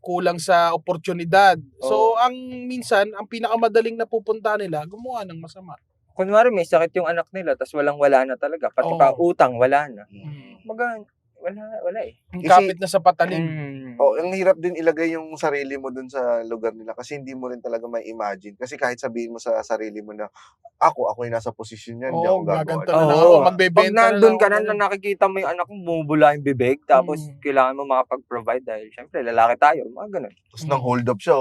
kulang sa oportunidad. So, ang minsan, ang pinakamadaling na pupunta nila, gumawa ng masama. Kunwari may sakit yung anak nila, tas wala na talaga. Pati Oo. pa utang, wala na. Mm. Wala eh. Ang kapit na sa patalim. Oh, ang hirap din ilagay yung sarili mo dun sa lugar nila kasi hindi mo rin talaga may imagine. Kasi kahit sabihin mo sa sarili mo na ako yung nasa posisyon niyan, hindi ako Oo, gagawa. gaganto nun." na lang Oo. ako. Pag Magbebenta nandun ka ako na, ganun. nakikita mo yung anak mo, bumubula yung bibig, tapos kailangan mo makapag-provide dahil syempre, lalaki tayo, mga ganun. Tapos nang hold up siya,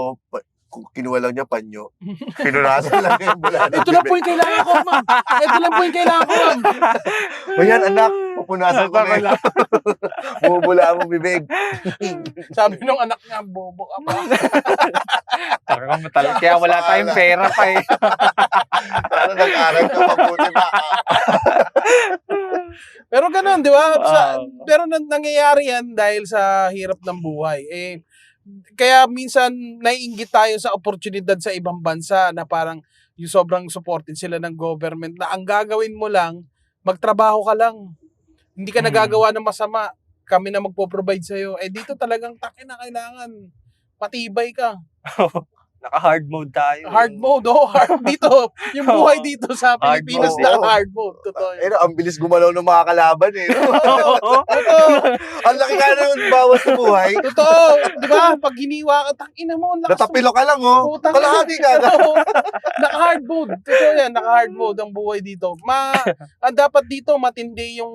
kinuha lang niya panyo. Pinunasan lang niya yung bula ng Ito lang po bibig. yung kailangan ko, ma'am. Ito lang po yung kailangan ko, ma'am. O yan, anak, pupunasan ko na yun. Bumubula mo bibig. Sabi nung anak niya, bobo ka pa. Kaya wala tayong pera pa eh. Sana nag-aral ka mabuti ba? Pero ganun, di ba? Ah. Pero nangyayari yan dahil sa hirap ng buhay. Kaya minsan naiinggit tayo sa oportunidad sa ibang bansa na parang yung sobrang supported sila ng government na ang gagawin mo lang, magtrabaho ka lang. Hindi ka nagagawa ng masama. Kami na magpo-provide sa'yo. Dito talagang na kailangan. Matibay ka. Naka-hard mode tayo. Hard mode, hard dito. Yung buhay dito sa Hard Pilipinas mode. na hard mode. Totoo yun. Ang bilis gumalaw ng mga kalaban eh. Totoo. Ang laki ka na yung bawat sa buhay. Totoo. Di ba? Pag hiniwa ka, tangina mo, ang lakas mo. Natapilo ka lang oh. Putang Kalahati ka. Oo. Naka-hard mode. Totoo yan, naka-hard mode ang buhay dito. Dapat dito matindi yung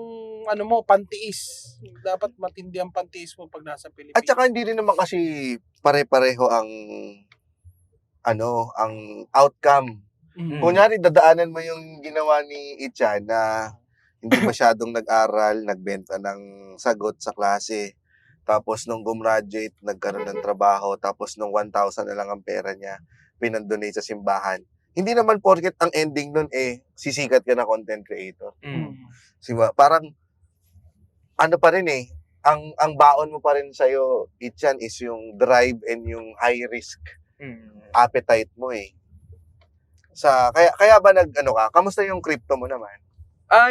pantiis. Dapat matindi ang pantiis mo pag nasa Pilipinas. At saka hindi rin naman kasi pare-pareho ang outcome. Kunyari, dadaanan mo yung ginawa ni Ichan na hindi masyadong nag-aral, nagbenta ng sagot sa klase. Tapos nung gumraduate, nagkaroon ng trabaho. Tapos nung 1,000 na lang ang pera niya, pinandonate sa simbahan. Hindi naman porket ang ending nun sisikat ka na content creator. Diba? Parang, pa rin ang baon mo pa rin sa'yo, Ichan, is yung drive and yung high risk appetite mo kaya ba kamusta yung crypto mo naman?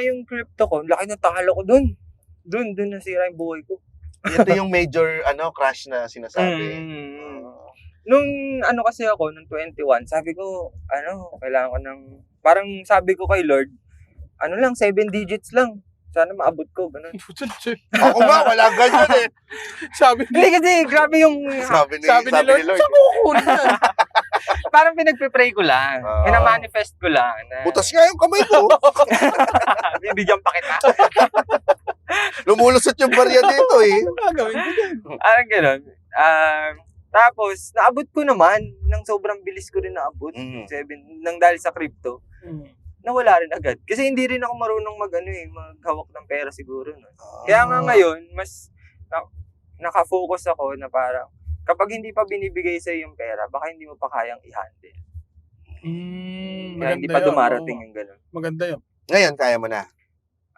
Yung crypto ko, laki ng talo ko dun. Dun nasira yung buhay ko. Ito yung major crash na sinasabi. Nung kasi ako, nung 21, sabi ko, kailangan ko ng, parang sabi ko kay Lord, 7 digits lang. Sana maabot ko, ganun. Ako nga, wala ganyan Sabi Hindi kasi, grabe yung, Sabi ni Lord, Lord. saan ko kukunin yan? parang pinagpipray ko lang. Minamanifest ko lang. Butas nga yung kamay ko. Bibigyan pa kita. Lumulusot yung barya dito Ano gagawin ko dyan? Parang ganun. Tapos, naabot ko naman, nang sobrang bilis ko rin naabot. 7, nang dahil sa crypto. Nawala rin agad. Kasi hindi rin ako marunong maghawak ng pera siguro. No? Kaya nga ngayon, mas nakafocus ako na parang, kapag hindi pa binibigay sa'yo yung pera, baka hindi mo pa kayang i-handle. Kaya hindi pa dumarating yung gano'n. Maganda yun. Ngayon, kaya mo na.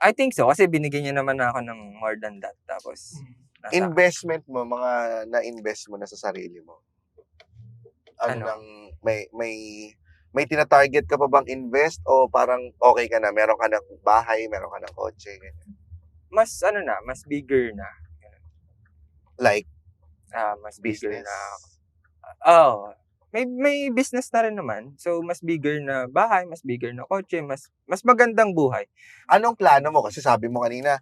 I think so, kasi binigyan niya naman ako ng more than that. Tapos, Investment mo, mga na-invest mo na sa sarili mo. May tina-target ka pa bang invest o parang okay ka na? Meron ka ng bahay, meron ka ng kotse, ganyan. mas bigger na. Like, Mas bigger business. na. May business na rin naman. So, mas bigger na bahay, mas bigger na kotse, mas magandang buhay. Anong plano mo? Kasi sabi mo kanina,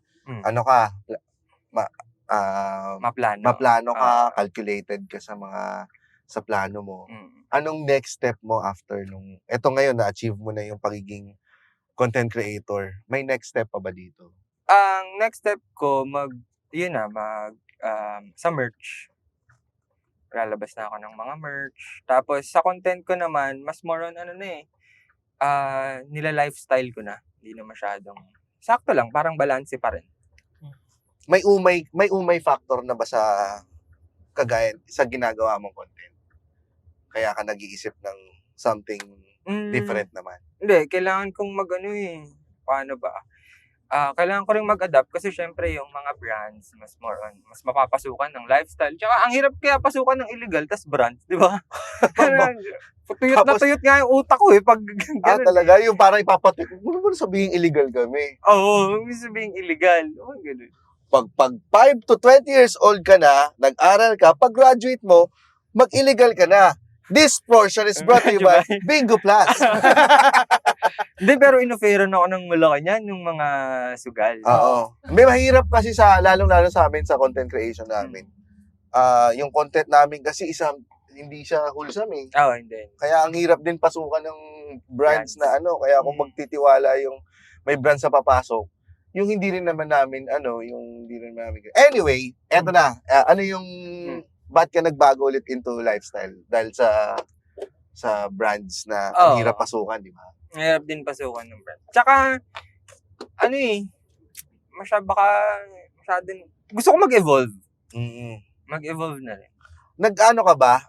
maplano ka, calculated ka sa plano mo. Anong next step mo after eto ngayon na-achieve mo na yung pagiging content creator? May next step pa ba dito? Ang next step ko, sa merch. Lalabas na ako ng mga merch. Tapos, sa content ko naman, mas more on nila-lifestyle ko na. Hindi na masyadong, sakto lang, parang balanse pa rin. May umay factor na ba sa ginagawa mong content? Kaya ka nag-iisip ng something different naman. Hindi, kailangan kong paano ba? Kailangan ko rin mag-adapt kasi syempre yung mga brands, mas mapapasukan ng lifestyle. Tsaka ang hirap kaya pasukan ng illegal, tas brands, di ba? Tuyot na Tapos- tuyot nga yung utak ko pag ganun. Talaga, yung parang ipapatik, huwag mo na sabihin illegal kami. Oo, ibig sabihin illegal. Ganun. Pag 5 to 20 years old ka na, nag-aral ka, pag graduate mo, mag-illegal ka na. This portion is brought to you by Bingo Plus. Hindi, pero inoferan ako ng malaki niyan, yung mga sugal. Oo. May mahirap kasi lalong-lalo sa amin sa content creation namin. Yung content namin kasi hindi siya wholesome eh. Oo, hindi. Kaya ang hirap din pasukan ng brands na kaya kung magtitiwala yung may brands na papasok, yung hindi rin naman namin Anyway, eto na. Ano yung ba't ka nagbago ulit into lifestyle? Dahil sa brands na ang hirap pasukan, di ba? Mahirap din pasukan ng brand. Tsaka, masyadong, gusto ko mag-evolve. Mag-evolve na rin. Nag-ano ka ba?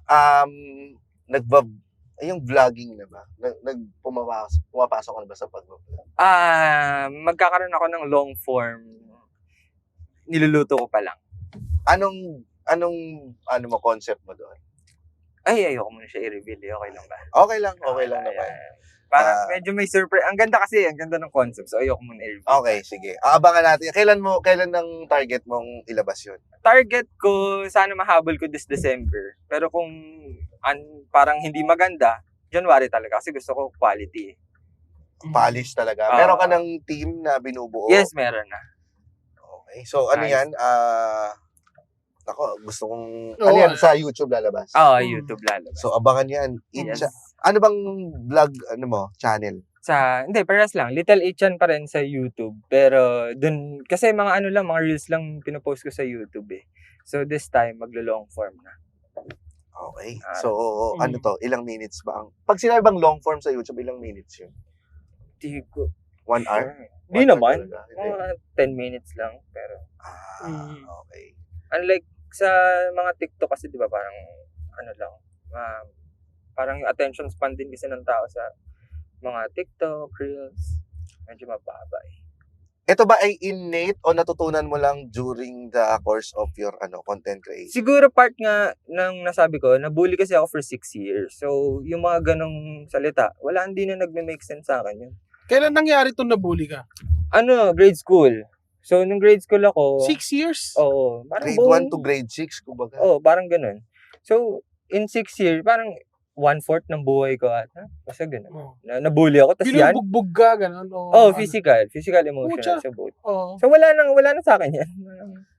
Yung vlogging na ba? Pumapasok ka na ba sa pag-vlog? Magkakaroon ako ng long form. Niluluto ko pa lang. Anong concept mo doon? Ay, ayoko muna siya i-reveal. Okay lang ba? Okay lang naman. Parang medyo may surprise. Ang ganda ng concept. So, ayoko muna i-reveal. Okay, sige. Abangan natin. Kailan ang target mong ilabas yun? Target ko, sana mahabol ko this December. Pero kung parang hindi maganda, January talaga. Kasi gusto ko quality. Polish talaga. Meron ka ng team na binubuo? Yes, meron na. Okay. So, ano Nice. yan? Gusto kong... Ano yan? Sa YouTube lalabas? Oo, YouTube lalabas. So, abangan yan. Yes. Ano bang vlog, channel? Hindi, parehas lang. Little Ichan pa rin sa YouTube. Pero dun, kasi mga reels lang pinopost ko sa YouTube eh. So this time, maglo-long form na. Okay. So, ilang minutes ba pag sinabi bang long form sa YouTube, ilang minutes yun? Di ko. 1 hour? Di 1 hour naman. talaga? Hindi. Mga 10 minutes lang. Pero, Okay. unlike sa mga TikTok kasi, di ba, parang, parang yung attention span din kasi ng tao sa mga TikTok, Reels, medyo mababa eh. Ito ba ay innate o natutunan mo lang during the course of your content creation? Siguro part nga ng nasabi ko, nabully kasi ako for 6 years. So, yung mga ganong salita, hindi na nagme-make sense sa akin yun. Kailan nangyari itong nabully ka? Grade school. So, nung grade school ako... 6 years? Oo. Parang Grade 1 to grade 6, kumbaga. Oo, parang ganun. So, in 6 years, parang 1/4 ng buhay ko ata. Basta ganun. Oh. Nabully ako. Tapos yan... Binubugbog ka, gano'n? Physical, emotional, Pucha. sa both. Oo. So, wala na sa akin yan.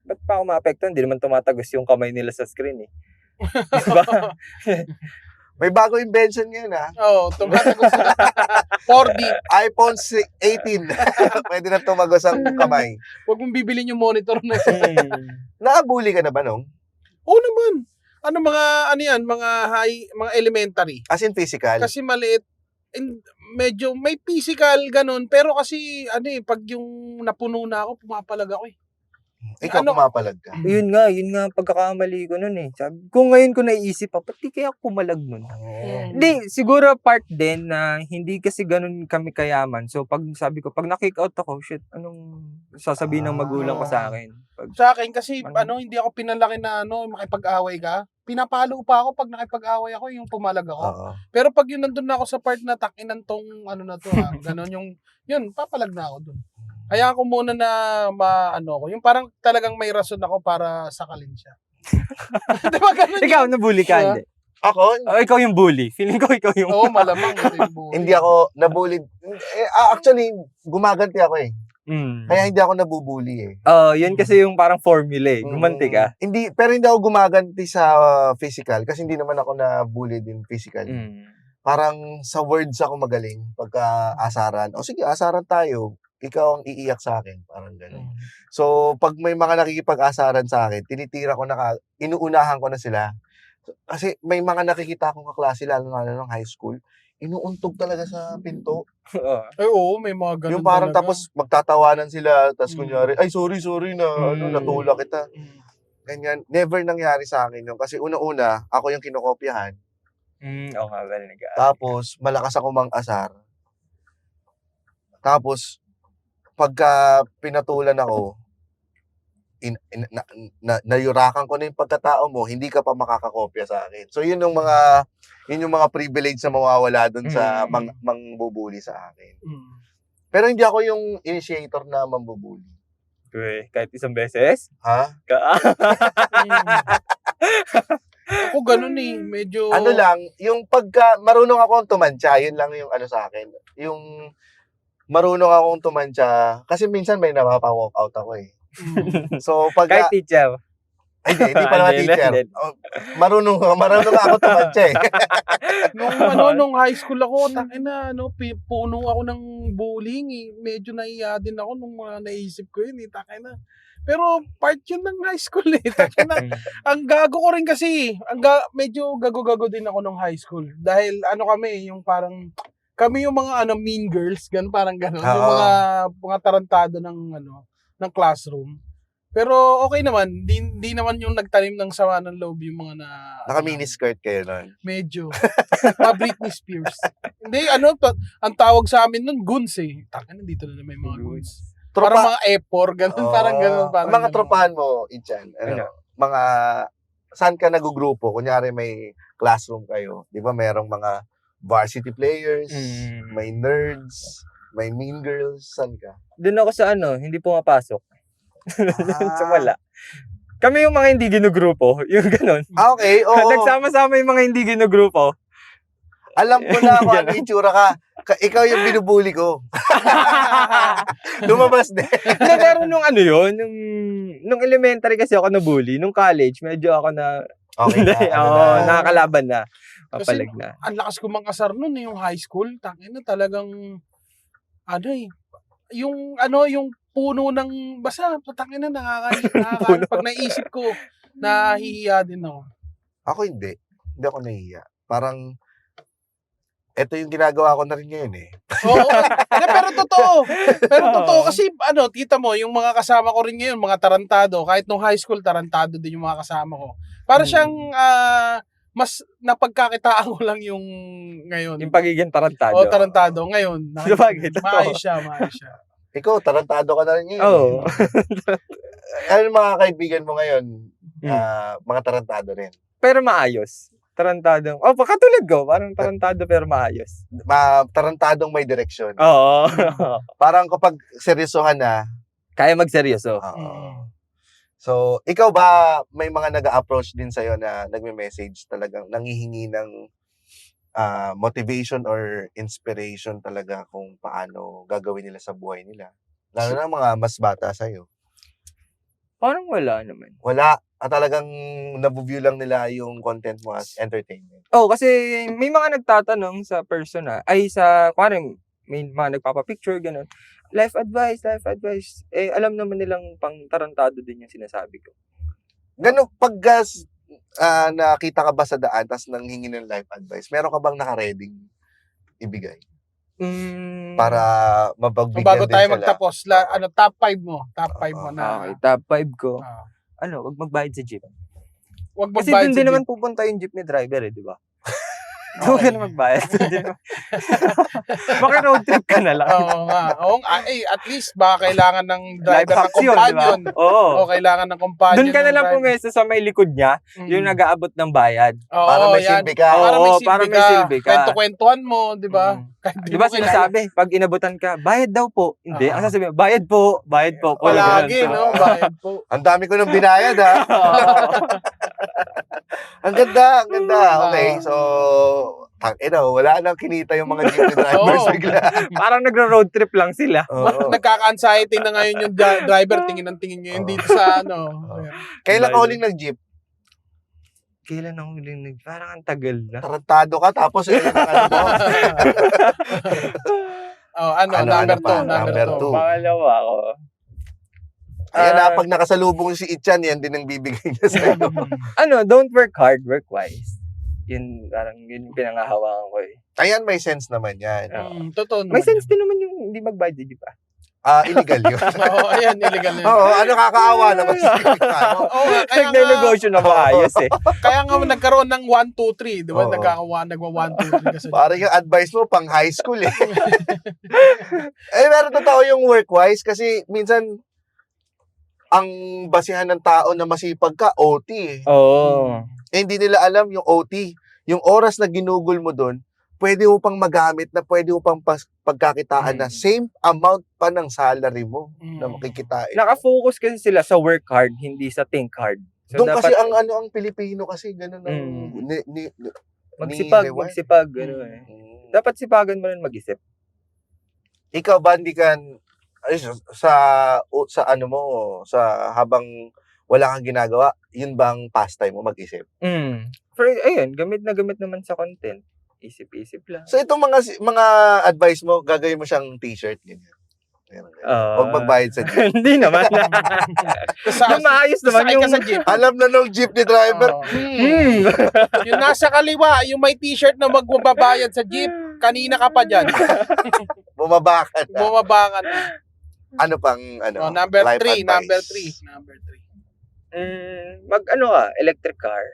Ba't pa ako maapektuhan? Hindi naman tumatagos yung kamay nila sa screen eh. Diba? May bago invention ngayon Oo, tumatagos sila. 4D. iPhone 18. Pwede na tumagos ang kamay. Huwag mong bibilin yung monitor na Naabuli ka na ba nung? Oo naman. Mga elementary. As in physical? Kasi maliit. Medyo may physical ganun. Pero kasi, pag yung napuno na ako, pumapalag ako eh. Ikaw pumapalag ka. Yun nga, pagkakamali ko nun eh. Sabi, kung ngayon ko naisip pa, pati kaya ako pumalag nun? Hindi, siguro part din na hindi kasi ganun kami kayaman. So, pag na-kick out ako, shit, anong sasabihin ng magulang ko sa akin? Sa akin kasi, hindi ako pinalaki na makipag-away ka. Pinapalo pa ako pag nakipag-away ako, yung pumalag ako. Oo. Pero pag yun nandun na ako sa part na takinan tong ganun yun, papalag na ako dun. Kaya ako muna na yung parang talagang may rason ako para sakalin siya. Diba ganun? Ikaw, nabully ka, hindi? Ako? Ikaw yung bully. Feeling ko ikaw yung... Oo, malamang. Hindi Hindi ako nabullied. Actually, gumaganti ako eh. Kaya hindi ako nabubuli eh. Yun kasi yung parang formula eh. Gumanti ka. Pero hindi ako gumaganti sa physical kasi hindi naman ako nabully din physical. Parang sa words ako magaling pagka asaran. O sige, asaran tayo. Ikaw ang iiyak sa akin. Parang gano'n. So, pag may mga nakikipag-asaran sa akin, tinitira ko inuunahan ko na sila. Kasi may mga nakikita akong kaklase, lalo ng high school, inuuntog talaga sa pinto. Ay, oo, may mga ganun Yung parang talaga. tapos magtatawanan sila, tapos kunyari, ay sorry na, natulak kita. Ganyan. Never nangyari sa akin yun. Kasi una-una, ako yung kinokopyahan. Oo nga, well, Tapos, malakas ako mang-asar. Tapos, pagka pinatulan ako, nayurakan ko na yung pagkatao mo, hindi ka pa makakakopya sa akin. So, yun yung mga privilege na mawawala dun sa mangbubuli sa akin. Pero hindi ako yung initiator na mambubuli. Kahit isang beses? Ha? Ako ganun eh. Medyo... Ano lang, yung pagka marunong akong tumantya, yun lang yung ano sa akin. Yung marunong akong tumantya, kasi minsan may napapa-walk out ako eh. So, Kahit pagka... teacher. Hindi pa naman Hindi, teacher. hindi. Oh, marunong ako tumantya eh. nung high school ako, puno ako ng bowling eh. Medyo naiya din ako nung mga naisip ko yun eh. Pero part yun ng high school eh. Ang gago ko rin kasi. Medyo gago-gago din ako nung high school. Dahil kami, yung parang kami yung mga mean girls, parang gano'n. Yung mga tarantado ng classroom. Pero okay naman, di naman yung nagtanim ng sama ng loob yung mga Naka-miniskirt kayo nun. medyo. Britney Spears. Hindi, ang tawag sa amin nun, goons eh. Dito na may mga goons. Parang mga epor, parang gano'n. Mga tropahan mo, Ichan, mga, saan ka nagugrupo? Kunyari may classroom kayo. Di ba merong mga varsity players, may nerds, may mean girls, saan ka? Doon ako sa hindi pumapasok. So wala. Kami yung mga hindi ginugrupo, yung ganun. Okay, oo. Nagsama-sama yung mga hindi ginugrupo. Alam ko na kung ano itsura ka. Ikaw yung binubuli ko. Lumabas din. Pero nung nung elementary kasi ako nabully, nung college, medyo ako na, Okay na. nakakalaban na. Kasi Papalag na. ang lakas ko mang-asar nun yung high school. Talagang, yung puno ng basta, pag naisip ko, nahihiya din ako. Ako hindi. Hindi ako nahihiya. Parang, eto yung ginagawa ko na rin ngayon eh. Oo. Pero totoo kasi kita mo yung mga kasama ko rin ngayon, mga tarantado, kahit nung high school tarantado din yung mga kasama ko. Para siyang mas napagkakitaan ko lang yung ngayon. Yung pagiging tarantado. Oo, tarantado ngayon. Sabagay, totoo. Maayos siya. Ikaw, tarantado ka na rin ngayon. Oo. Ano yung mga kaibigan mo ngayon? Mga tarantado rin. Pero maayos. Tarantado. Katulad ko. Parang tarantado pero maayos. Tarantadong may direksyon. Oo. Parang kapag seryosohan na, Kaya magseryoso. So, ikaw ba may mga nag-a-approach din sa'yo na nagme-message talagang nangihingi ng motivation or inspiration talaga kung paano gagawin nila sa buhay nila? Lalo na mga mas bata sa'yo. Parang wala naman. Wala. Talagang nabu-view lang nila yung content mo as entertainment. Kasi may mga nagtatanong sa persona, parang may mga nagpapapicture, gano'n. Life advice. Alam naman nilang pang tarantado din yung sinasabi ko. Gano'n, pag nakita ka ba sa daan tapos nanghingi ng life advice, meron ka bang naka-ready ibigay? Para mapagbigyan Bago din tayo sila. magtapos, top 5 mo. Top 5 mo na. Okay, top 5 ko. Ah. Wag magbayad sa jeep. Wag Kasi magbayad doon sa din naman pupunta yung jeepney driver di ba? Huwag ka na magbayad. Maki-road trip ka na lang. Oo nga. At least baka kailangan ng driver Life ng hacks yun, companion. di ba? Oo. O kailangan ng companion. Doon ka na ng lang driver. pumesa sa may likod niya, yung nag-aabot ng bayad. Oo, Para may yan. silbi ka. Para may silbi ka. Kwento-kwentuhan mo, di ba? Di ba sinasabi, pag inabutan ka, bayad daw po. Hindi, ang sasabihin, bayad po. Palagi, no? Bayad po. Ang dami ko nang binayad, ha? Ang ganda. Okay, so, wala nang kinita yung mga jeepney drivers Oo. bigla. Parang nagra-road trip lang sila. Oo. Nagkaka-anxiety na ngayon yung driver. Tingin ngayon dito sa Kailan ka huling nag-jeep? Kailan ako huling parang ang tagal na. Tarantado ka, tapos yun ang number Number 2. two. Pangalawa ako. Ayan na, pag nakasalubong si Ichan, yan din ang bibigay niya sa'yo. Don't work hard, work wise. Yun yung pinangahawakan ko eh. Ayan, may sense naman yan. Totoo naman. May sense din naman yung hindi magbayad, di ba? illegal yun. Oo, ayan, illegal na yun. Oo, kakaawa naman si ano. Oo, kaya nga, Nagnenegosyo na maayos eh. kaya nga nagkaroon ng 1, 2, 3. Di ba? Oo. Nagwa 1, 2, 3 ka sa Parang yung advice mo pang high school eh. Pero totoo yung work-wise kasi minsan ang basihan ng tao na masipag ka, OT eh. Oo. Hindi nila alam yung OT. Yung oras na ginugol mo doon, pwede mo pang magamit na pwede mo pang pagkakitaan na same amount pa ng salary mo na makikitain. Nakafocus kasi sila sa work hard, hindi sa think hard. So, Doon dapat kasi ang Pilipino kasi ganun ang magsipag, ano eh. Dapat sipagan mo rin mag-isip. Ikaw ba hindi ka sa ano mo sa habang wala kang ginagawa, yun bang pastime mo mag-isip? Ayun, gamit naman sa content. Isip-isip lang. So itong mga advice mo, gagawin mo siyang t-shirt ganyan. Huwag magbayad sa jeep. Hindi naman. Yung maayos naman Sakay yung... ka sa jeep. Alam na nung jeepney driver. Oo. Yung nasa kaliwa, yung may t-shirt na magbabayad sa jeep, kanina ka pa dyan. Bumaba ka na. Bumaba ka na. Ano pang Number life 3, advice? number 3. Electric car.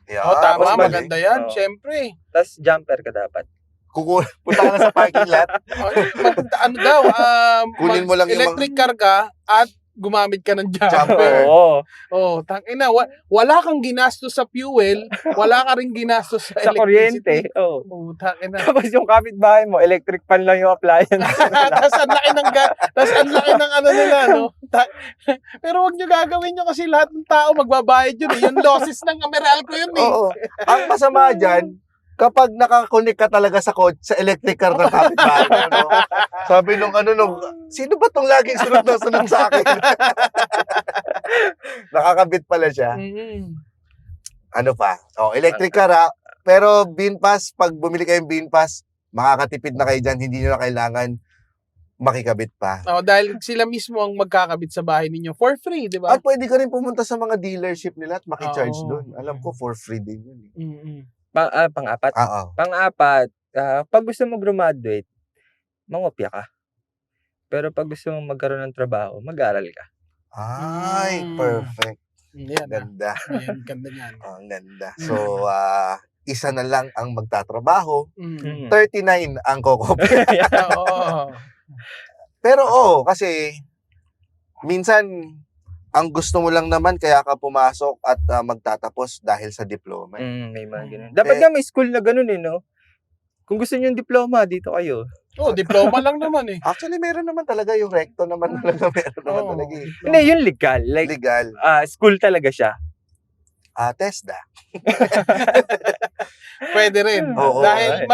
Yeah, Tama, mas mali. maganda yan, Oo. syempre. Tapos jumper ka dapat. Punta ka na sa parking lot. Kunin mo lang yung electric car ka at gumamit ka ng Jumper. jumper. Oo. Oh, tangina, wala kang ginastos sa fuel, wala ka ring ginastos sa Sa kuryente. electricity. Oo. Oh, tangina. Tapos yung kapitbahay mo, electric fan lang yung appliance. Tapos ang laki ng ano nila, no? Pero wag nyo gagawin nyo kasi lahat ng tao magbabayad yun. Yung losses ng Meralco yun eh. Oo. Ang masama dyan, kapag nakakonect ka talaga sa electric car ng kapitbahay mo, no? Sabi nung sino ba tong laging sunod na sunod sa akin? Nakakabit pala siya. Ano pa? Electric car ha. Pero bean pass, pag bumili kayong bean pass, makakatipid na kayo dyan. Hindi nyo na kailangan makikabit pa. Dahil sila mismo ang magkakabit sa bahay ninyo for free, di ba? At pwede ka rin pumunta sa mga dealership nila at makicharge Oo. doon. Alam ko, for free din yun. Pang-apat. Oo. Pang-apat, pag gusto mo graduate, mangopya ka. Pero pag gusto mo magkaroon ng trabaho, mag-aral ka. Ay, perfect. Yan, Ganda. Yan, ganda niyan. Ang ganda. So, isa na lang ang magtatrabaho, 39 Mm. ang kokopya. Oo. Pero kasi minsan ang gusto mo lang naman kaya ka pumasok at magtatapos dahil sa diploma. May mga ganun. Dapat nga may school na ganun eh, no? Kung gusto niyo yung diploma, dito kayo. Diploma lang naman eh. Actually, meron naman talaga yung recto naman talaga. Meron naman Oo. talaga eh. Hindi, yun legal. Like, Legal. school talaga siya. TESDA. Pwede rin. Oo. Dahil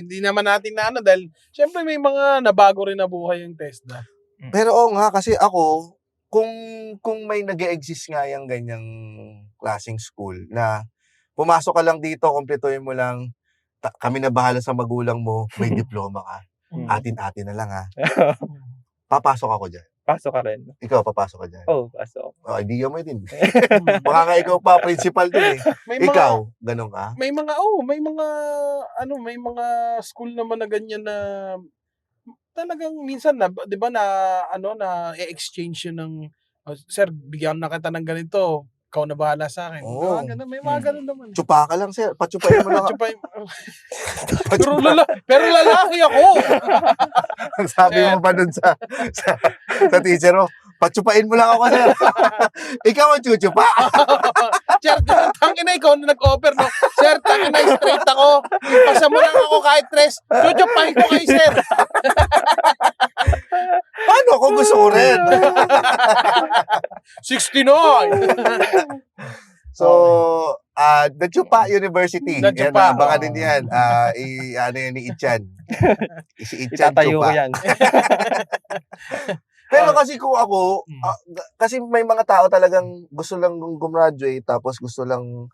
hindi naman natin na dahil syempre may mga nabago rin na buhay yung TESDA. Pero nga, kasi ako, kung may nag-exist nga yung ganyang klaseng school na pumasok ka lang dito, kumpletuhin mo lang, kami na bahala sa magulang mo, may diploma ka. Atin-atin na lang ha. Papasok ako dyan. Pasok ka rin. Ikaw, papasok ka dyan. Pasok. Hindi mo din. Baka nga ikaw pa, principal din eh. Ikaw, ganun ka? May mga school naman na ganyan na talagang minsan na 'di ba na exchange yun ng sir, bigyan na kita ng ganito. Ikaw na bahala sa akin. Oo. May mga ganun naman. Tsupa ka lang, sir. Patsupayin mo lang. Pero lalaki ako. Sabi mo pa dun sa teacher mo, patsupain mo lang ako, sir. Ikaw ang chuchupa. Sir, tangina ikaw na nag-offer, no? Sir, tangina straight ako. Ipasa mo lang ako kahit tres. Chuchupahin ko kayo, sir. Paano kung gusto ko rin? 69. So, The Chupa University. The Yan, Chupa. baka din yan. Ano yan ni Itchan. Si Itchan Itatayo ko Chupa. yan. Pero kasi kung ako, kasi may mga tao talagang gusto lang gumraduate, tapos gusto lang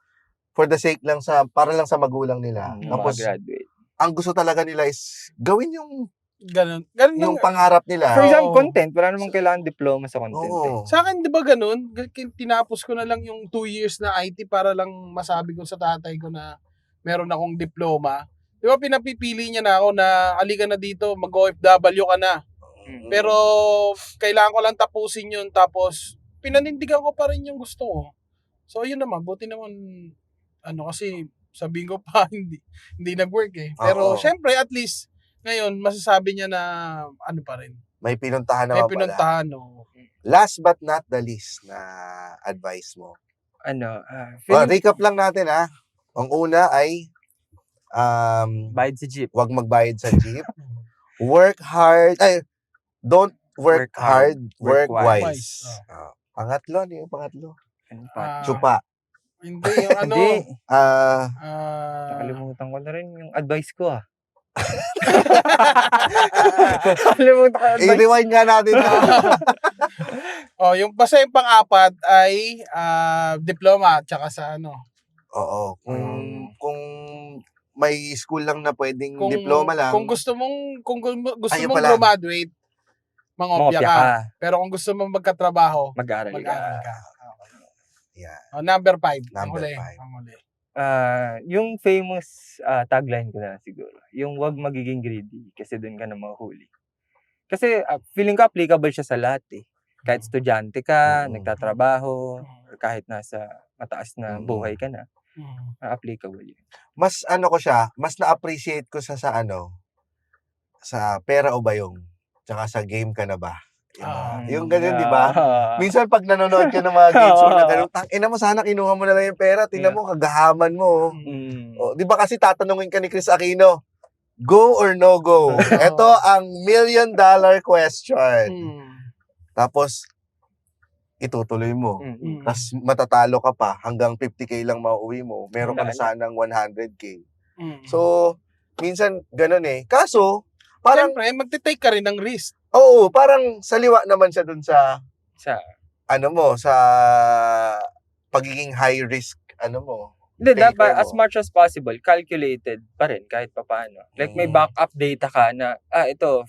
for the sake lang para lang sa magulang nila. Tapos, graduate. ang gusto talaga nila is gawin yung Ganun yung pangarap nila. For example, Oo. content. Wala namang kailangan diploma sa content. Oo. Sa akin, di ba ganun? Tinapos ko na lang yung 2 years na IT para lang masabi ko sa tatay ko na meron akong diploma. Di ba pinapipili niya na ako na alika na dito, mag-OFW ka na. Pero kailangan ko lang tapusin yun, tapos pinanindigan ko pa rin yung gusto ko. So yun naman, buti naman, kasi sabihin ko pa, hindi nag-work eh. Pero Oo. syempre, at least, ngayon, masasabi niya na pa rin. May pinuntahan May naman pala. pinuntahan, no. Last but not the least na advice mo. Recap lang natin Ang una ay bayad sa jeep. wag magbayad sa jeep. Work hard. Don't work Work hard, hard, work work wise. Pangatlo, ano yung pangatlo? Ano pa? Chupa. Hindi, yung Hindi. Nakalimutan ko na rin yung advice ko Nakalimutan ko yung advice. I-rewind nga natin. yung basta yung pang-apat ay diploma tsaka sa Oo. Kung may school lang na pwedeng diploma lang. Kung gusto mong Ayun mong pala. graduate, mangopya ka. Pero kung gusto mong magkatrabaho, Mag-aaral ka. mag-aaral ka. Yeah. Number 5. Number Ang huli. 5. Ang huli. Yung famous tagline ko na siguro, yung wag magiging greedy kasi doon ka na mahuli. Kasi feeling ko applicable siya sa lahat eh. Kahit estudyante ka, nagtatrabaho, or kahit nasa mataas na buhay ka na, applicable yun. Mas mas na-appreciate ko sa pera o bayong. Tsaka sa game ka na ba? Yung ganun, di ba? Minsan pag nanonood ka ng mga games mo na ganun, tangina mo, sana kinuha mo na lang yung pera. Tingnan mo, kagahaman mo. Di ba kasi tatanungin ka ni Chris Aquino, go or no go? Ito ang $1 million question. Tapos, itutuloy mo. Tapos matatalo ka pa, hanggang 50K lang mauwi mo. Meron ka na sanang 100K. So, minsan ganun eh. Kaso, parang, siyempre, magte-take ka rin ng risk. oo, parang saliwa naman siya dun sa Sa sa pagiging high risk, Hindi, taker dapat mo. as much as possible, calculated pa rin kahit papaano. Like may backup data ka na, ito,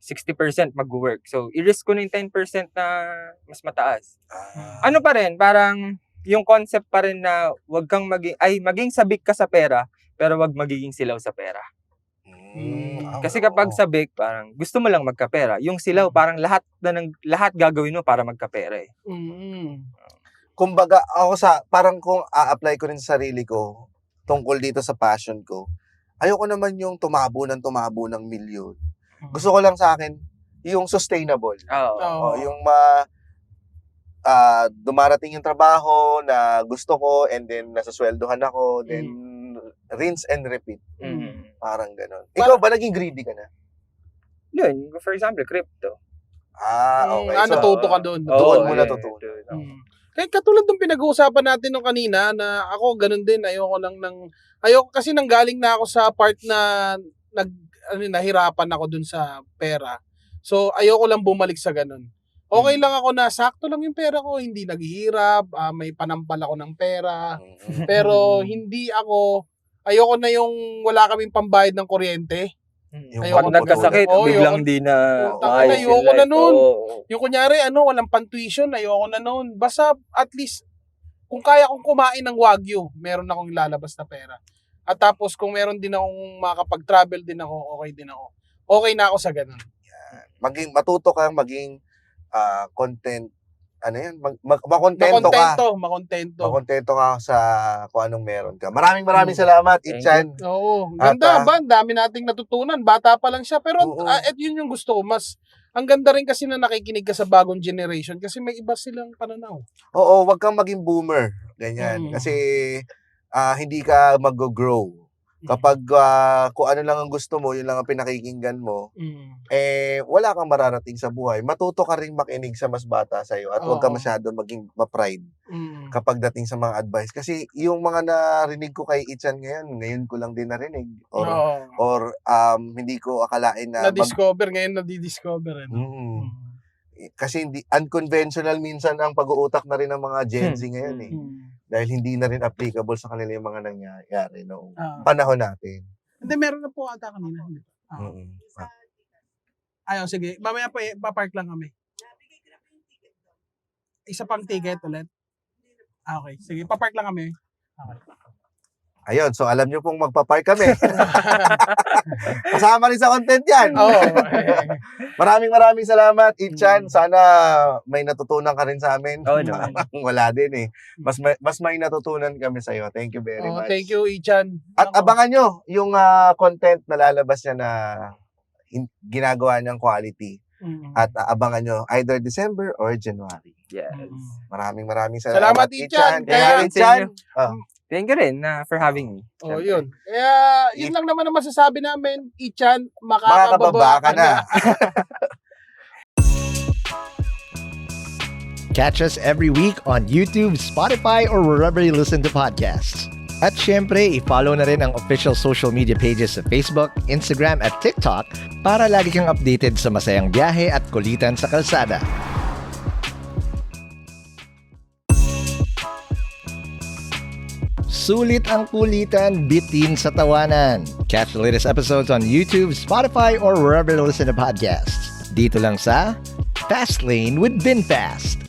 60% mag-work. So, i-risk ko na yung 10% na mas mataas. Ano pa rin, parang yung concept pa rin na wag kang maging sabik ka sa pera, pero wag magiging silaw sa pera. Kasi kapag sabik, parang gusto mo lang magkapera. Yung silaw, parang lahat gagawin mo para magkapera eh. Kumbaga, parang kung a-apply ko rin sa sarili ko, tungkol dito sa passion ko, ayoko naman yung tumabo ng milyon. Gusto ko lang sa akin, yung sustainable. Oo. Yung dumarating yung trabaho na gusto ko, and then nasasweldohan ako, then rinse and repeat. Parang ganon. Ikaw ba, naging greedy ka na? Yun, for example, crypto. Okay. So, Natuto ka doon. doon mo natutunan. Kaya katulad ng pinag-uusapan natin nung kanina na ako ganun din, ayoko kasi nanggaling na ako sa part na nahirapan ako dun sa pera. So ayoko lang bumalik sa ganun. Okay lang ako na sakto lang yung pera ko, hindi naghihirap, may panampal ako ng pera. Pero ayoko na yung wala kaming pambayad ng kuryente. Pag nagkasakit, biglang di na ayoko na nun. Yung kunyari, walang pan-tuition, ayoko na nun. Basta at least, kung kaya kong kumain ng Wagyu, meron akong ilalabas na pera. At tapos, kung meron din akong makapag-travel din ako, okay din ako. Okay na ako sa ganun. Matuto kang maging content, makontento ka. Makontento ka sa kung anong meron ka. Maraming salamat, Itchan. Oo, ganda ba? Ang dami nating natutunan. Bata pa lang siya. Pero yun yung gusto ko. Ang ganda rin kasi na nakikinig ka sa bagong generation kasi may iba silang pananaw. Oo, wag kang maging boomer. Ganyan. Kasi hindi ka mag-grow. Kapag kung ano lang ang gusto mo, yun lang ang pinakikinggan mo, wala kang mararating sa buhay. Matuto ka rin makinig sa mas bata sa'yo at huwag ka masyado maging ma-pride kapag dating sa mga advice. Kasi yung mga narinig ko kay Itchan ngayon ko lang din narinig. Or hindi ko akalain na nadidiscover. Kasi unconventional minsan ang pag-uutak na rin ng mga Gen Z ngayon eh. Dahil hindi na rin applicable sa kanila yung mga nangyayari noong panahon natin. Hindi, meron na po ata kanina. Ayaw, sige. Mamaya pa-park lang kami. Isa pang ticket ulit. Okay, sige. Pa-park lang kami. Okay. Ayun, so alam nyo pong magpa-park kami. Kasama rin sa content yan. Oo. Maraming salamat, Ichan. Sana may natutunan ka rin sa amin. Oo naman. Wala din eh. Mas may natutunan kami sa'yo. Thank you very much. Thank you, Ichan. At abangan nyo yung content na lalabas niya na ginagawa niyang quality. At abangan nyo either December or January. Yes. Maraming Salamat, Ichan. Kaya Salamat sa Ichan, Thank you rin for having me. Oh, yun. Kaya, yun lang naman ang masasabi namin, Ichan, makakababa ka na. Catch us every week on YouTube, Spotify, or wherever you listen to podcasts. At syempre, i-follow na rin ang official social media pages sa Facebook, Instagram, at TikTok para lagi kang updated sa masayang biyahe at kulitan sa kalsada. Sulit ang kulitan, bitin sa tawanan. Catch the latest episodes on YouTube, Spotify, or wherever you listen to podcasts. Dito lang sa Fast Lane with VinFast.